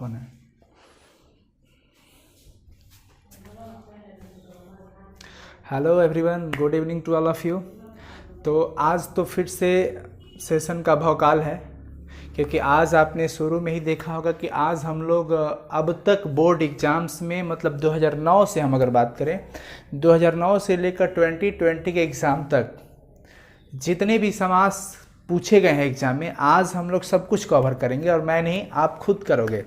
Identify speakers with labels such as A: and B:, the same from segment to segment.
A: कौन है? Hello everyone, good evening to all of you. तो आज तो फिर से सेशन का भौकाल है, क्योंकि आज आपने शुरू में ही देखा होगा कि आज हम लोग अब तक बोर्ड एग्ज़ाम्स में, मतलब 2009 से हम अगर बात करें, 2009 से लेकर 2020 के एग्ज़ाम तक जितने भी समास पूछे गए हैं एग्ज़ाम में, आज हम लोग सब कुछ कवर करेंगे। और मैं नहीं, आप खुद करोगे,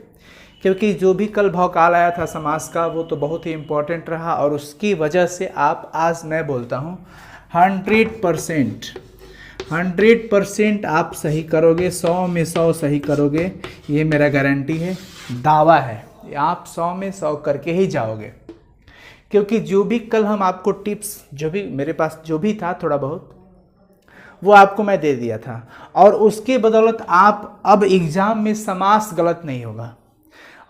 A: क्योंकि जो भी कल भौकाल आया था समास का वो तो बहुत ही इम्पोर्टेंट रहा, और उसकी वजह से आप, आज मैं बोलता हूँ 100% आप सही करोगे, 100 में 100 सही करोगे, ये मेरा गारंटी है, दावा है। आप 100 में 100 करके ही जाओगे, क्योंकि जो भी कल हम आपको टिप्स, जो भी मेरे पास जो भी था थोड़ा बहुत, वो आपको मैं दे दिया था, और उसके बदौलत आप अब एग्ज़ाम में समास गलत नहीं होगा।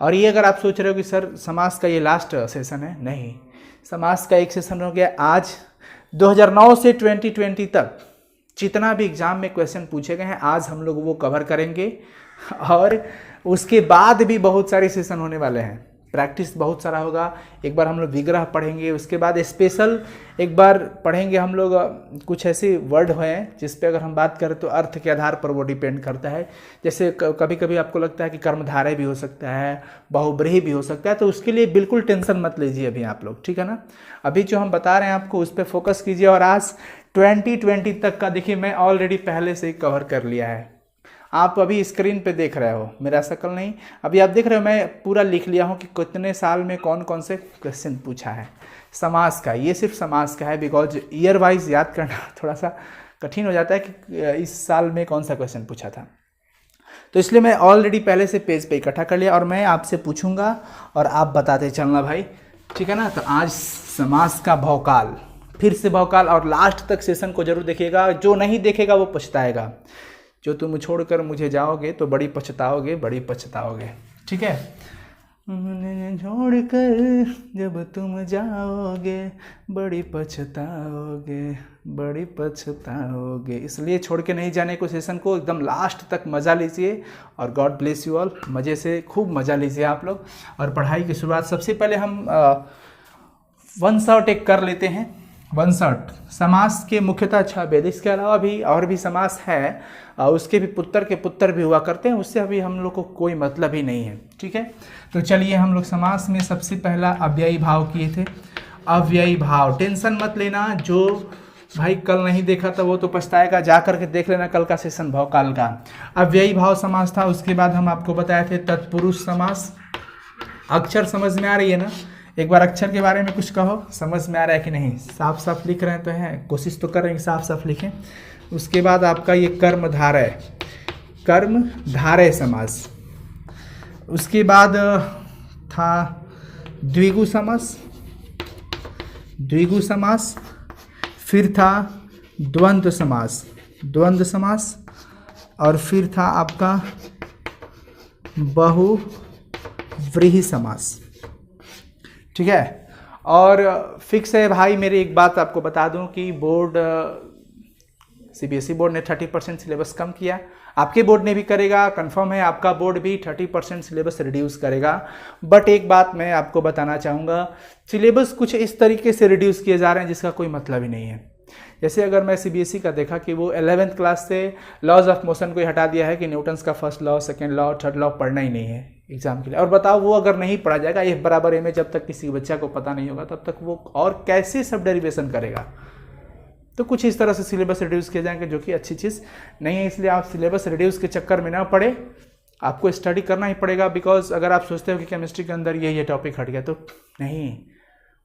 A: और ये अगर आप सोच रहे हो कि सर समास का ये लास्ट सेशन है, नहीं, समास का एक सेशन हो गया। आज 2009 से 2020 तक जितना भी एग्ज़ाम में क्वेश्चन पूछे गए हैं, आज हम लोग वो कवर करेंगे। और उसके बाद भी बहुत सारे सेशन होने वाले हैं, प्रैक्टिस बहुत सारा होगा। एक बार हम लोग विग्रह पढ़ेंगे, उसके बाद स्पेशल एक बार पढ़ेंगे हम लोग कुछ ऐसे वर्ड हैं जिस पे अगर हम बात करें तो अर्थ के आधार पर वो डिपेंड करता है। जैसे कभी कभी आपको लगता है कि कर्मधारय भी हो सकता है, बहुब्रीहि भी हो सकता है, तो उसके लिए बिल्कुल टेंशन मत लीजिए अभी आप लोग, ठीक है ना। अभी जो हम बता रहे हैं आपको उस पर फोकस कीजिए। और आज 2020 तक का देखिए मैं ऑलरेडी पहले से ही कवर कर लिया है। आप अभी स्क्रीन पे देख रहे हो, मेरा शक्ल नहीं, अभी आप देख रहे हो, मैं पूरा लिख लिया हूँ कि कितने साल में कौन कौन से क्वेश्चन पूछा है समास का। ये सिर्फ समास का है, बिकॉज ईयर वाइज याद करना थोड़ा सा कठिन हो जाता है कि इस साल में कौन सा क्वेश्चन पूछा था, तो इसलिए मैं ऑलरेडी पहले से पेज पे इकट्ठा कर लिया, और मैं आपसे पूछूंगा और आप बताते चलना भाई, ठीक है ना। तो आज समास का भौकाल, फिर से भौकाल, और लास्ट तक सेशन को जरूर देखिएगा। जो नहीं देखेगा वो पछताएगा। जो तुम छोड़कर मुझे जाओगे तो बड़ी पछताओगे, बड़ी पछताओगे, ठीक है। छोड़कर जब तुम जाओगे बड़ी पछताओगे, बड़ी पछताओगे। इसलिए छोड़ के नहीं जाने को सेशन को, एकदम लास्ट तक मज़ा लीजिए। और गॉड ब्लेस यू ऑल, मज़े से खूब मज़ा लीजिए आप लोग। और पढ़ाई की शुरुआत सबसे पहले हम वन शॉट एक कर लेते हैं। वन शॉट समास के मुख्यतः 6 वेद, इसके अलावा भी और भी समास है, उसके भी पुत्र के पुत्र भी हुआ करते हैं, उससे अभी हम लोग को कोई मतलब ही नहीं है, ठीक है। तो चलिए हम लोग समास में सबसे पहला अव्ययी भाव किए थे। अव्ययी भाव, टेंशन मत लेना, जो भाई कल नहीं देखा था वो तो पछताएगा, जा करके देख लेना कल का सेशन भौकाल का। अव्ययी भाव समास था। उसके बाद हम आपको बताए थे तत्पुरुष समास। अक्षर समझ में आ रही है ना? एक बार अक्षर के बारे में कुछ कहो, समझ में आ रहा है कि नहीं? साफ साफ लिख रहे हैं तो हैं, कोशिश तो कर रहे हैं साफ साफ लिखें। उसके बाद आपका ये कर्मधारय, कर्मधारय समास। उसके बाद था द्विगु समास, द्विगु समास। फिर था द्वंद्व समास, द्वंद्व समास। और फिर था आपका बहुव्रीहि समास, ठीक है। और फिक्स है भाई, मेरी एक बात आपको बता दूं कि बोर्ड सीबीएसई बोर्ड ने 30% सिलेबस कम किया, आपके बोर्ड ने भी करेगा, कंफर्म है आपका बोर्ड भी 30% सिलेबस रिड्यूस करेगा। बट एक बात मैं आपको बताना चाहूँगा, सिलेबस कुछ इस तरीके से रिड्यूस किए जा रहे हैं जिसका कोई मतलब ही नहीं है। जैसे अगर मैं सीबीएसई का देखा कि वो 11th क्लास से लॉज ऑफ मोशन को ही हटा दिया है कि न्यूटन्स का first law, second law, third law पढ़ना ही नहीं है एग्जाम के लिए। और बताओ वो अगर नहीं पढ़ा जाएगा F बराबर A में, जब तक किसी बच्चा को पता नहीं होगा तब तक वो और कैसे सब डेरिवेशन करेगा। तो कुछ इस तरह से सिलेबस रिड्यूस किए जाएंगे, जो कि अच्छी चीज़ नहीं है। इसलिए आप सिलेबस रिड्यूस के चक्कर में ना पड़े, आपको स्टडी करना ही पड़ेगा। बिकॉज अगर आप सोचते हो कि केमिस्ट्री के अंदर ये टॉपिक हट गया, तो नहीं,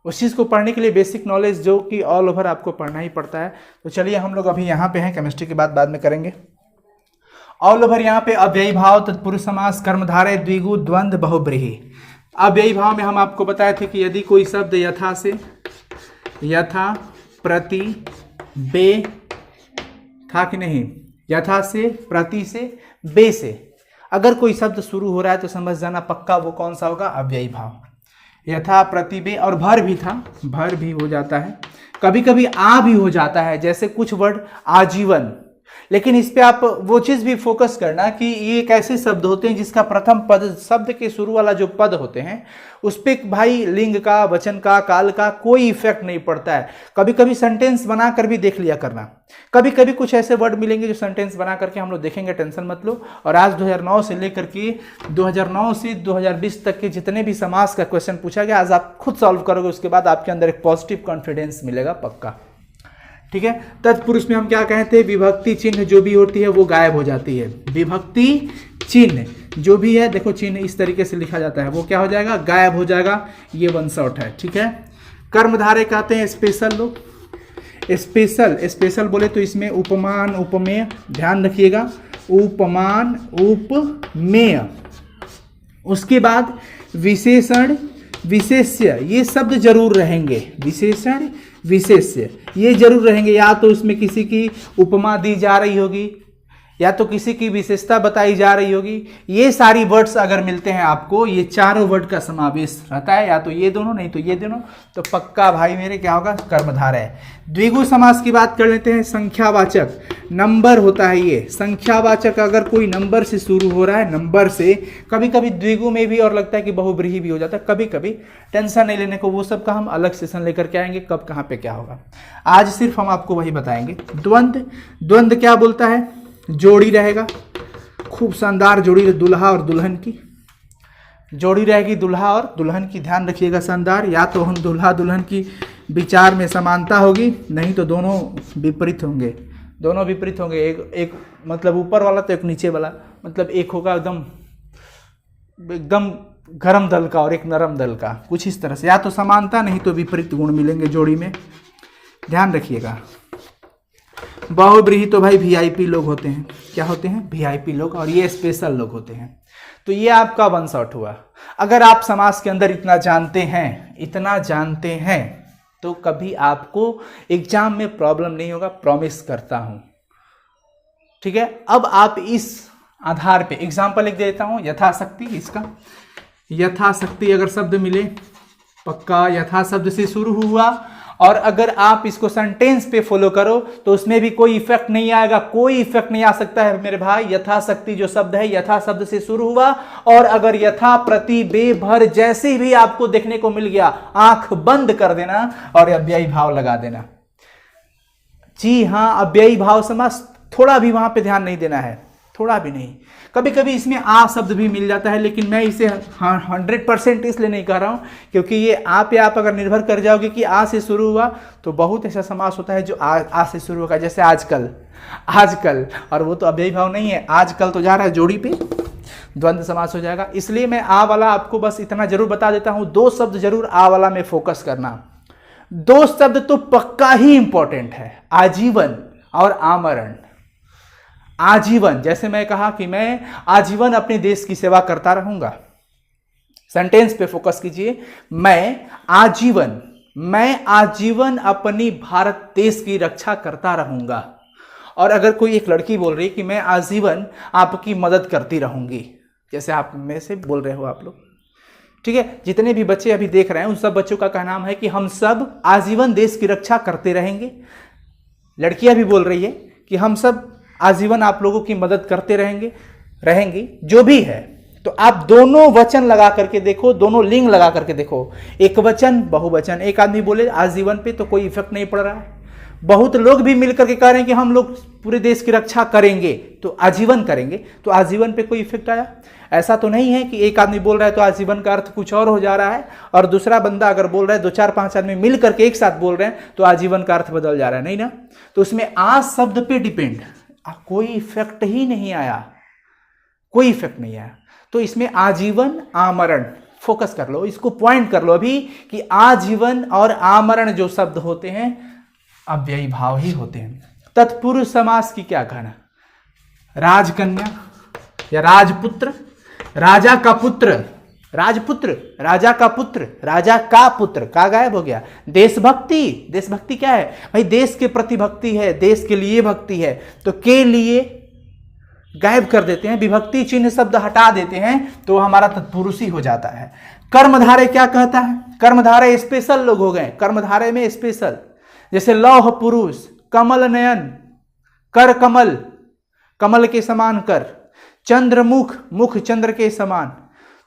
A: उस चीज़ को पढ़ने के लिए बेसिक नॉलेज जो कि ऑल ओवर आपको पढ़ना ही पड़ता है। तो चलिए हम लोग अभी यहाँ पे हैं, केमिस्ट्री की बात बाद में करेंगे। ऑल ओवर यहाँ पे अव्ययी भाव, तत्पुरुष समास, कर्मधारय, द्विगु, द्वंद्व, बहुब्रीहि। अव्ययी भाव में हम आपको बताए थे कि यदि कोई शब्द यथा से, यथा, प्रति, बे था कि नहीं, यथा से, प्रति से, बे से अगर कोई शब्द शुरू हो रहा है तो समझ जाना पक्का वो कौन सा होगा, अव्ययी भाव। यथा, प्रति, बे, और भर भी था, भर भी हो जाता है, कभी कभी आ भी हो जाता है। जैसे कुछ वर्ड आजीवन, लेकिन इस पे आप वो चीज भी फोकस करना कि ये एक ऐसे शब्द होते हैं जिसका प्रथम पद, शब्द के शुरू वाला जो पद होते हैं उस पे भाई लिंग का, वचन का, काल का कोई इफेक्ट नहीं पड़ता है। कभी कभी सेंटेंस बनाकर भी देख लिया करना, कभी कभी कुछ ऐसे वर्ड मिलेंगे जो सेंटेंस बना करके हम लोग देखेंगे, टेंशन मत लो। और आज 2009 से लेकर के 2009 से 2020 तक के जितने भी समास का क्वेश्चन पूछा गया आज आप खुद सॉल्व करोगे, उसके बाद आपके अंदर एक पॉजिटिव कॉन्फिडेंस मिलेगा पक्का। ठीक है, तत्पुरुष में हम क्या कहते हैं, विभक्ति चिन्ह जो भी होती है वो गायब हो जाती है। विभक्ति चिन्ह जो भी है, देखो चिन्ह इस तरीके से लिखा जाता है, वो क्या हो जाएगा, गायब हो जाएगा। ये वन शॉट है। ठीक है, कर्मधारय कहते हैं स्पेशल लोग। स्पेशल बोले तो इसमें उपमान उपमेय, ध्यान रखिएगा, उपमान उपमेय। उसके बाद विशेषण विशेष्य, ये शब्द जरूर रहेंगे, विशेषण विशेष्य ये जरूर रहेंगे। या तो उसमें किसी की उपमा दी जा रही होगी या तो किसी की विशेषता बताई जा रही होगी। ये सारी वर्ड्स अगर मिलते हैं आपको, ये चारों वर्ड का समावेश रहता है, या तो ये दोनों नहीं तो ये दोनों, तो पक्का भाई मेरे क्या होगा, कर्मधारय। द्विगु समास की बात कर लेते हैं। संख्यावाचक नंबर होता है, ये संख्यावाचक अगर कोई नंबर से शुरू हो रहा है, नंबर से, कभी कभी द्विगु में भी और लगता है कि बहुब्रीहि भी हो जाता है, कभी कभी टेंशन नहीं लेने को, वो सब का हम अलग सेशन लेकर के आएंगे, कब कहाँ पे क्या होगा। आज सिर्फ हम आपको वही बताएंगे। द्वंद्व क्या बोलता है, जोड़ी रहेगा, खूब शानदार जोड़ी, दुल्हा और दुल्हन की जोड़ी रहेगी, दुल्हा और दुल्हन की, ध्यान रखिएगा शानदार। या तो हम दुल्हा दुल्हन की विचार में समानता होगी, नहीं तो दोनों विपरीत होंगे, दोनों विपरीत होंगे। एक मतलब ऊपर वाला तो एक नीचे वाला, मतलब एक होगा एकदम गरम दल का और एक नरम दल का, कुछ इस तरह से। या तो समानता नहीं तो विपरीत गुण मिलेंगे जोड़ी में, ध्यान रखिएगा। बहुब्रीहि तो भाई वीआईपी लोग होते हैं, क्या होते हैं, वीआईपी लोग, और ये स्पेशल लोग होते हैं। तो ये आपका वन शॉट हुआ। अगर आप समास के अंदर इतना जानते हैं तो कभी आपको एग्जाम में प्रॉब्लम नहीं होगा, प्रॉमिस करता हूं। ठीक है, अब आप इस आधार पे एग्जाम्पल लिख देता हूं, यथाशक्ति, इसका यथाशक्ति अगर शब्द मिले, पक्का यथा शब्द से शुरू हुआ, और अगर आप इसको सेंटेंस पे फॉलो करो तो उसमें भी कोई इफेक्ट नहीं आएगा, कोई इफेक्ट नहीं आ सकता है मेरे भाई। यथाशक्ति जो शब्द है, यथा शब्द से शुरू हुआ, और अगर यथा प्रति बे भर जैसे भी आपको देखने को मिल गया, आंख बंद कर देना और अव्ययी भाव लगा देना। जी हाँ, अव्ययी भाव समास, थोड़ा भी वहां पे ध्यान नहीं देना है, थोड़ा भी नहीं। कभी कभी इसमें आ शब्द भी मिल जाता है, लेकिन मैं इसे 100% इसलिए नहीं कह रहा हूं क्योंकि ये आप अगर निर्भर कर जाओगे कि आ से शुरू हुआ, तो बहुत ऐसा समास होता है जो आ से शुरू होगा, जैसे आजकल, और वो तो अव्ययी भाव नहीं है, आजकल तो जा रहा है जोड़ी पे, द्वंद्व समास हो जाएगा। इसलिए मैं आ वाला आपको बस इतना जरूर बता देता हूं, 2 शब्द जरूर आ वाला में फोकस करना। 2 शब्द तो पक्का ही इंपॉर्टेंट है, आजीवन और आमरण। आजीवन, जैसे मैं कहा कि मैं आजीवन अपने देश की सेवा करता रहूंगा, सेंटेंस पे फोकस कीजिए, मैं आजीवन अपनी भारत देश की रक्षा करता रहूंगा। और अगर कोई एक लड़की बोल रही है कि मैं आजीवन आपकी मदद करती रहूंगी, जैसे आप में से बोल रहे हो आप लोग, ठीक है, जितने भी बच्चे अभी देख रहे हैं उन सब बच्चों का कहना है कि हम सब आजीवन देश की रक्षा करते रहेंगे। लड़कियां भी बोल रही है कि हम सब आजीवन आप लोगों की मदद करते रहेंगी, जो भी है। तो आप दोनों वचन लगा करके देखो, दोनों लिंग लगा करके देखो, एक वचन बहुवचन। एक आदमी बोले आजीवन पे तो कोई इफेक्ट नहीं पड़ रहा है, बहुत लोग भी मिलकर के कह रहे हैं कि हम लोग पूरे देश की रक्षा करेंगे, तो आजीवन करेंगे, तो आजीवन पे कोई इफेक्ट आया? ऐसा तो नहीं है कि एक आदमी बोल रहा है तो आजीवन का अर्थ कुछ और हो जा रहा है, और दूसरा बंदा अगर बोल रहा है, 2-4-5 आदमी मिल करके एक साथ बोल रहे हैं तो आजीवन का अर्थ बदल जा रहा है, नहीं ना। तो उसमें आ शब्द पे डिपेंड कोई इफेक्ट ही नहीं आया, कोई इफेक्ट नहीं आया। तो इसमें आजीवन आमरण फोकस कर लो, इसको पॉइंट कर लो अभी कि आजीवन और आमरण जो शब्द होते हैं अव्ययी भाव ही होते हैं। तत्पुरुष समास की क्या कहना, राजकन्या या राजपुत्र, राजा का पुत्र, राजपुत्र, राजा का पुत्र, राजा का पुत्र, का गायब हो गया। देशभक्ति, देशभक्ति क्या है भाई, देश के प्रति भक्ति है, देश के लिए भक्ति है, तो के लिए गायब कर देते हैं, विभक्ति चिन्ह शब्द हटा देते हैं, तो हमारा तत्पुरुष ही हो जाता है। कर्मधारय क्या कहता है, कर्मधारय स्पेशल लोग हो गए, कर्मधारय में स्पेशल, जैसे लौह पुरुष, कमल नयन, कर कमल, कमल के समान कर, चंद्रमुख, मुख चंद्र के समान।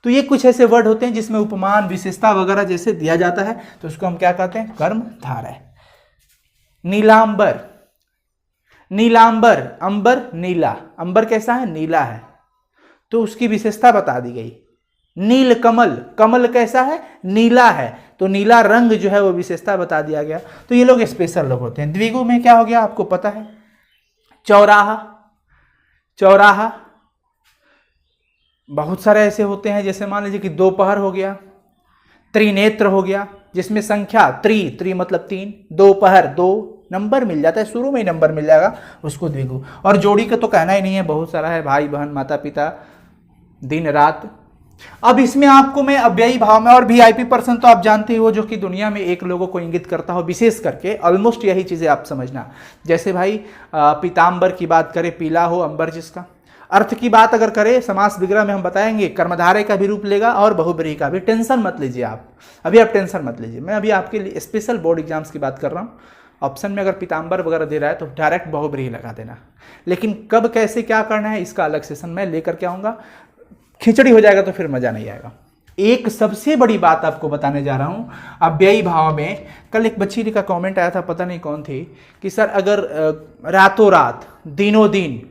A: तो ये कुछ ऐसे वर्ड होते हैं जिसमें उपमान विशेषता वगैरह जैसे दिया जाता है, तो उसको हम क्या कहते हैं, कर्मधारय। नीलांबर, नीलांबर, अंबर नीला, अंबर कैसा है, नीला है, तो उसकी विशेषता बता दी गई। नील कमल, कमल कैसा है, नीला है, तो नीला रंग जो है वो विशेषता बता दिया गया। तो ये लोग स्पेशल लोग होते हैं। द्विगु में क्या हो गया आपको पता है, चौराहा, चौराहा बहुत सारे ऐसे होते हैं, जैसे मान लीजिए कि दोपहर हो गया, त्रिनेत्र हो गया, जिसमें संख्या त्रि मतलब 3, दोपहर 2 नंबर मिल जाता है, शुरू में ही नंबर मिल जाएगा, उसको द्विगु। और जोड़ी का तो कहना ही नहीं है, बहुत सारा है, भाई बहन, माता पिता, दिन रात। अब इसमें आपको मैं अव्ययी भाव में, और वीआईपी पर्सन तो आप जानते हो, जो कि दुनिया में एक लोगों को इंगित करता हो, विशेष करके ऑलमोस्ट यही चीजें आप समझना। जैसे भाई पीताम्बर की बात करें, पीला हो अंबर जिसका। अर्थ की बात अगर करें, समास विग्रह में हम बताएंगे, कर्मधारय का भी रूप लेगा और बहुब्रीहि का भी। टेंशन मत लीजिए आप, अभी आप टेंशन मत लीजिए, मैं अभी आपके लिए स्पेशल बोर्ड एग्जाम्स की बात कर रहा हूँ। ऑप्शन में अगर पीताम्बर वगैरह दे रहा है तो डायरेक्ट बहुब्रीहि लगा देना, लेकिन कब कैसे क्या करना है इसका अलग सेशन मैं लेकर के आऊँगा। खिचड़ी हो जाएगा तो फिर मजा नहीं आएगा। एक सबसे बड़ी बात आपको बताने जा रहा हूं अव्ययी भाव में। कल एक बच्ची का कमेंट आया था, पता नहीं कौन थी, कि सर अगर रातों रात, दिनों दिन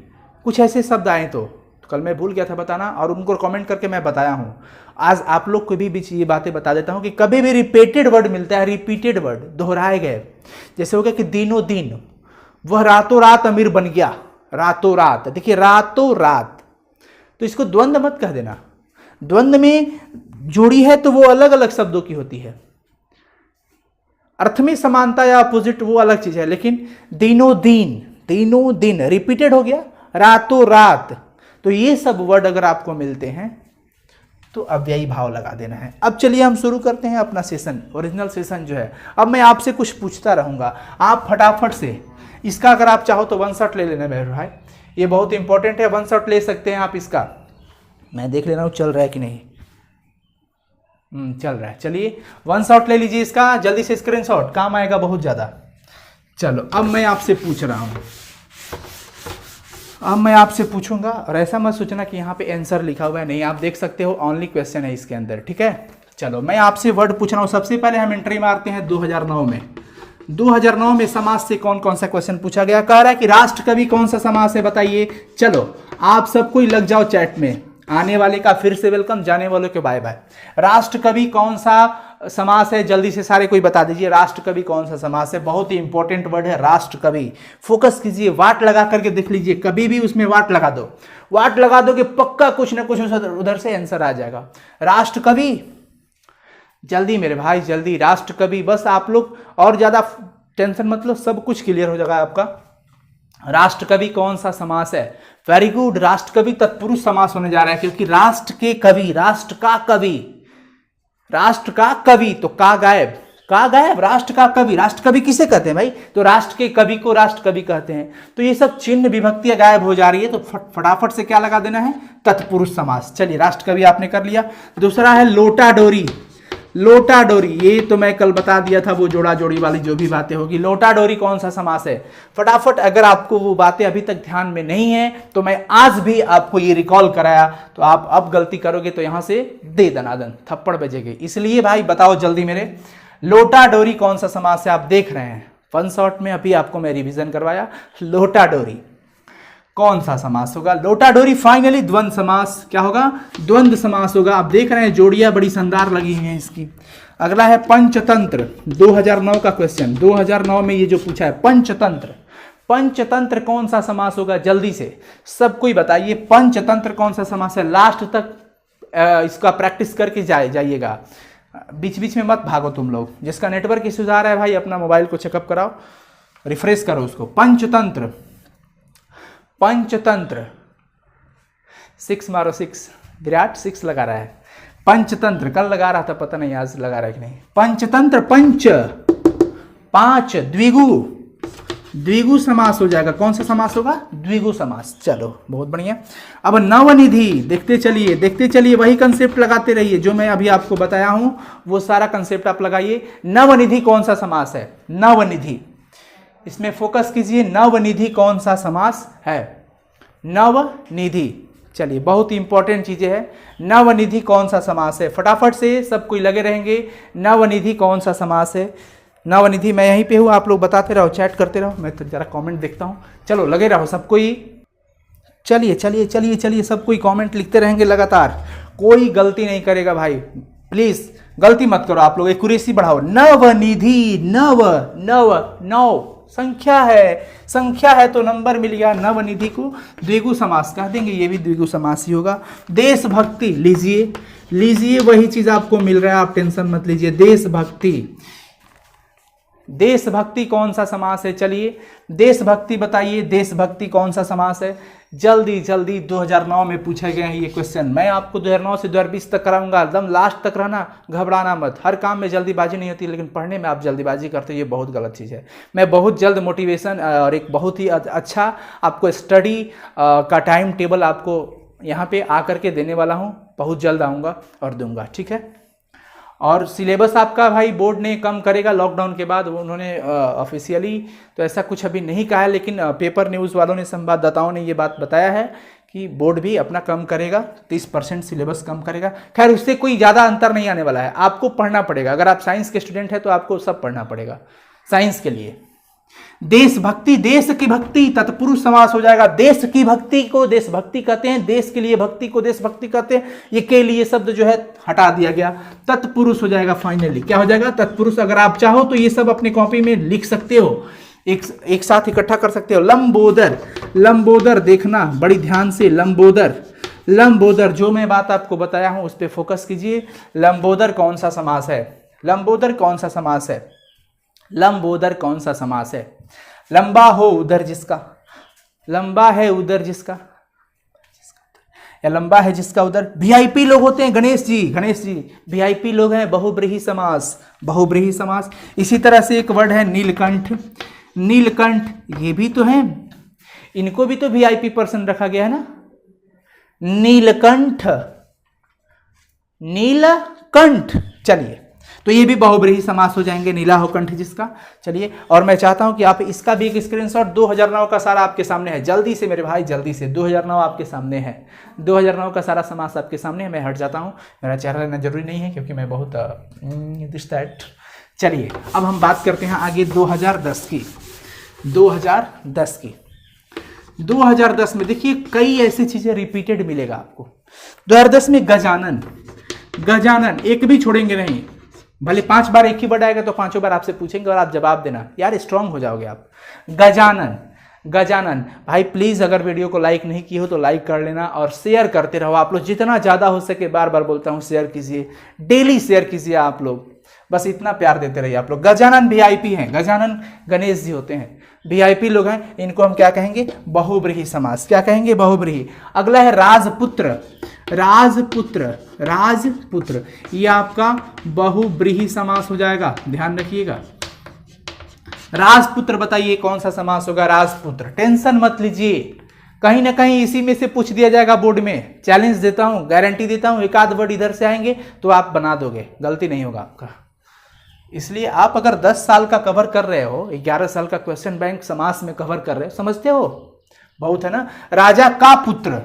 A: कुछ ऐसे शब्द आए तो कल मैं भूल गया था बताना, और उनको कमेंट करके मैं बताया हूं। आज आप लोग को भी बीच ये बातें बता देता हूं कि कभी भी रिपीटेड वर्ड मिलता है, रिपीटेड वर्ड दोहराए गए, जैसे हो गया कि दिनों दिन, वह रातों रात अमीर बन गया, रातों रात। देखिए रातों रात, तो इसको द्वंद्व मत कह देना। द्वंद्व में जोड़ी है तो वो अलग अलग शब्दों की होती है, अर्थ में समानता या अपोजिट वो अलग चीज है, लेकिन दिनों दिन, दिनों दिन रिपीटेड हो गया, रातों रात, तो ये सब वर्ड अगर आपको मिलते हैं तो अव्ययी भाव लगा देना है। अब चलिए हम शुरू करते हैं अपना सेशन, ओरिजिनल सेशन जो है। अब मैं आपसे कुछ पूछता रहूंगा, आप फटाफट से इसका अगर आप चाहो तो 1 शॉट ले लेना मेरे भाई, ये बहुत इंपॉर्टेंट है, 1 शॉट ले सकते हैं आप इसका। मैं देख ले रहा हूँ चल रहा है कि नहीं, चल रहा है, चलिए 1 शॉट ले लीजिए इसका, जल्दी से स्क्रीनशॉट, काम आएगा बहुत ज़्यादा। चलो अब मैं आपसे पूछ रहा हूँ, अब मैं आपसे पूछूंगा, और ऐसा मत सोचना कि यहाँ पे आंसर लिखा हुआ है, नहीं, आप देख सकते हो, ओनली क्वेश्चन है इसके अंदर, ठीक है। चलो मैं आपसे वर्ड पूछ रहा हूँ। सबसे पहले हम एंट्री मारते हैं 2009 में। 2009 में समास से कौन कौन सा क्वेश्चन पूछा गया, कह रहा है कि राष्ट्र कवि कौन सा समास है बताइए। चलो आप सब कोई लग जाओ चैट में, आने वाले का फिर से वेलकम, जाने वालों के बाय बाय। राष्ट्र कवि कौन सा समास है, जल्दी से सारे कोई बता दीजिए, राष्ट्र कवि कौन सा समास है। बहुत ही इंपॉर्टेंट वर्ड है राष्ट्र कवि, फोकस कीजिए, वाट लगा करके देख लीजिए, कभी भी उसमें वाट लगा दो, वाट लगा दो कि पक्का कुछ ना कुछ उधर से आंसर आ जाएगा। राष्ट्र कवि, जल्दी मेरे भाई जल्दी, राष्ट्र कवि, बस आप लोग और ज्यादा टेंशन मत लो, सब कुछ क्लियर हो जाएगा आपका। राष्ट्र कवि कौन सा समास है, वेरी गुड, राष्ट्र कवि तत्पुरुष समास होने जा रहा है, क्योंकि राष्ट्र के कवि, राष्ट्र का कवि, राष्ट्र का कवि, तो का गायब, का गायब, राष्ट्र का कवि। राष्ट्र कवि किसे कहते हैं भाई, तो राष्ट्र के कवि को राष्ट्र कवि कहते हैं। तो ये सब चिन्ह विभक्तियां गायब हो जा रही है, तो फटाफट से क्या लगा देना है, तत्पुरुष समास। चलिए राष्ट्र कवि आपने कर लिया। दूसरा है लोटा डोरी, लोटा डोरी, ये तो मैं कल बता दिया था, वो जोड़ा जोड़ी वाली जो भी बातें होगी। लोटा डोरी कौन सा समास है, फटाफट, अगर आपको वो बातें अभी तक ध्यान में नहीं है तो मैं आज भी आपको ये रिकॉल कराया, तो आप अब गलती करोगे तो यहां से दे दनादन थप्पड़ बजेगे। इसलिए भाई बताओ जल्दी मेरे, लोटा डोरी कौन सा समास है, आप देख रहे हैं 1 शॉट में, अभी आपको मैं रिविजन करवाया। लोटा डोरी कौन सा समास होगा, लोटा डोरी फाइनली द्वंद्व समास, क्या होगा, द्वंद्व समास होगा। आप देख रहे हैं जोड़ियां बड़ी शानदार लगी हुई हैं इसकी। अगला है पंचतंत्र, 2009 का क्वेश्चन, 2009 में ये जो पूछा है पंचतंत्र, पंचतंत्र कौन सा समास होगा, जल्दी से सब कोई बताइए, पंचतंत्र कौन सा समास है। लास्ट तक इसका प्रैक्टिस करके जाइएगा, बीच बीच में मत भागो तुम लोग। जिसका नेटवर्क इश्यूज आ रहा है भाई अपना मोबाइल को चेकअप कराओ, रिफ्रेश करो उसको। पंचतंत्र, पंचतंत्र 6 मारो 6, विराट 6 लगा रहा है। पंचतंत्र कल लगा रहा था, पता नहीं आज लगा रहा है कि नहीं। पंचतंत्र, पंच 5, द्विगु, द्विगु समास हो जाएगा। कौन सा समास होगा, द्विगु समास। चलो बहुत बढ़िया। अब नवनिधि, देखते चलिए देखते चलिए, वही कंसेप्ट लगाते रहिए जो मैं अभी आपको बताया हूं, वो सारा कंसेप्ट आप लगाइए। नवनिधि कौन सा समास है, नवनिधि, इसमें फोकस कीजिए। नवनिधि कौन सा समास है? नवनिधि, चलिए बहुत ही इंपॉर्टेंट चीजें हैं। नवनिधि कौन सा समास है? फटाफट से सब कोई लगे रहेंगे। नवनिधि कौन सा समास है? नवनिधि, मैं यहीं पे हूँ, आप लोग बताते रहो, चैट करते रहो, मैं तो जरा कमेंट देखता हूँ। चलो लगे रहो सब कोई, चलिए चलिए चलिए चलिए, सब कोई कमेंट लिखते रहेंगे लगातार, कोई गलती नहीं करेगा भाई, प्लीज गलती मत करो आप लोग, एक्यूरेसी बढ़ाओ। नवनिधि, नव नव नौ संख्या है तो नंबर मिल गया। नवनिधि को द्विगु समास कह देंगे, ये भी द्विगु समास ही होगा। देशभक्ति, लीजिए वही चीज आपको मिल रहा है, आप टेंशन मत लीजिए। देशभक्ति कौन सा समास है? चलिए देशभक्ति बताइए, देशभक्ति कौन सा समास है? जल्दी 2009 में पूछे गए हैं ये क्वेश्चन। मैं आपको 2009 से 2020 तक कराऊंगा, एकदम लास्ट तक रहना, घबराना मत। हर काम में जल्दीबाजी नहीं होती, लेकिन पढ़ने में आप जल्दीबाजी करते हो, ये बहुत गलत चीज़ है। मैं बहुत जल्द मोटिवेशन और एक बहुत ही अच्छा आपको स्टडी का टाइम टेबल आपको यहाँ पे आकर के देने वाला हूँ, बहुत जल्द आऊँगा और दूंगा, ठीक है। और सिलेबस आपका भाई बोर्ड ने कम करेगा लॉकडाउन के बाद, उन्होंने ऑफिशियली तो ऐसा कुछ अभी नहीं कहा है, लेकिन पेपर न्यूज़ वालों ने, संवाददाताओं ने ये बात बताया है कि बोर्ड भी अपना कम करेगा, 30% सिलेबस कम करेगा। खैर उससे कोई ज़्यादा अंतर नहीं आने वाला है, आपको पढ़ना पड़ेगा। अगर आप साइंस के स्टूडेंट हैं तो आपको सब पढ़ना पड़ेगा साइंस के लिए। देशभक्ति, देश की भक्ति तत्पुरुष समास हो जाएगा। देश की भक्ति को देशभक्ति कहते हैं, देश के लिए भक्ति को देशभक्ति कहते हैं। ये के लिए शब्द जो है हटा दिया गया, तत्पुरुष हो जाएगा। फाइनली क्या हो जाएगा? तत्पुरुष। अगर आप चाहो तो ये सब अपने कॉपी में लिख सकते हो, एक साथ इकट्ठा कर सकते हो। लंबोदर देखना बड़ी ध्यान से, लंबोदर जो मैं बात आपको बताया हूं उस पर फोकस कीजिए। लंबोदर कौन सा समास है? लंबोदर कौन सा समास है? लंबोदर कौन सा समास है? लंबा हो उधर जिसका, लंबा है उधर जिसका, या लंबा है जिसका उधर। वीआईपी लोग होते हैं, गणेश जी वीआईपी लोग हैं। बहुब्रीहि समास। इसी तरह से एक वर्ड है नीलकंठ, ये भी तो है, इनको भी तो वीआईपी पर्सन रखा गया है ना। नीलकंठ, चलिए तो ये भी बहुब्रीहि समास हो जाएंगे, नीला हो कंठ जिसका। चलिए, और मैं चाहता हूं कि आप इसका भी एक स्क्रीनशॉट, 2009 का सारा आपके सामने है, जल्दी से मेरे भाई, जल्दी से। 2009 आपके सामने है, 2009 का सारा समास आपके सामने है। मैं हट जाता हूं, मेरा चेहरा लेना जरूरी नहीं है क्योंकि मैं बहुत डिस्ट्रैक्ट। चलिए अब हम बात करते हैं आगे 2010 की। 2010 में देखिए कई ऐसी चीजें रिपीटेड मिलेगा आपको। 2010 में गजानन एक भी छोड़ेंगे नहीं, भले 5 बार एक ही वर्ड आएगा तो 5 बार आपसे पूछेंगे और आप जवाब देना, यार स्ट्रांग हो जाओगे आप। गजानन भाई प्लीज, अगर वीडियो को लाइक नहीं की हो तो लाइक कर लेना और शेयर करते रहो आप लोग, जितना ज्यादा हो सके। बार बार बोलता हूं शेयर कीजिए, डेली शेयर कीजिए आप लोग, बस इतना प्यार देते रहिए आप लोग। गजानन वीआईपी हैं, गजानन गणेश जी होते हैं, वीआईपी लोग हैं, इनको हम क्या कहेंगे? बहुब्रीहि समास। क्या कहेंगे? बहुब्रीहि। अगला है राजपुत्र, ये आपका बहुब्रीहि समास हो जाएगा, ध्यान रखिएगा। राजपुत्र बताइए कौन सा समास होगा? राजपुत्र। टेंशन मत लीजिए, कहीं ना कहीं इसी में से पूछ दिया जाएगा बोर्ड में, चैलेंज देता हूं, गारंटी देता हूं, एक आध वर्ड इधर से आएंगे तो आप बना दोगे, गलती नहीं होगा आपका। इसलिए आप अगर 10 साल का कवर कर रहे हो, 11 साल का क्वेश्चन बैंक समास में कवर कर रहे हो, समझते हो, बहुत है ना। राजा का पुत्र,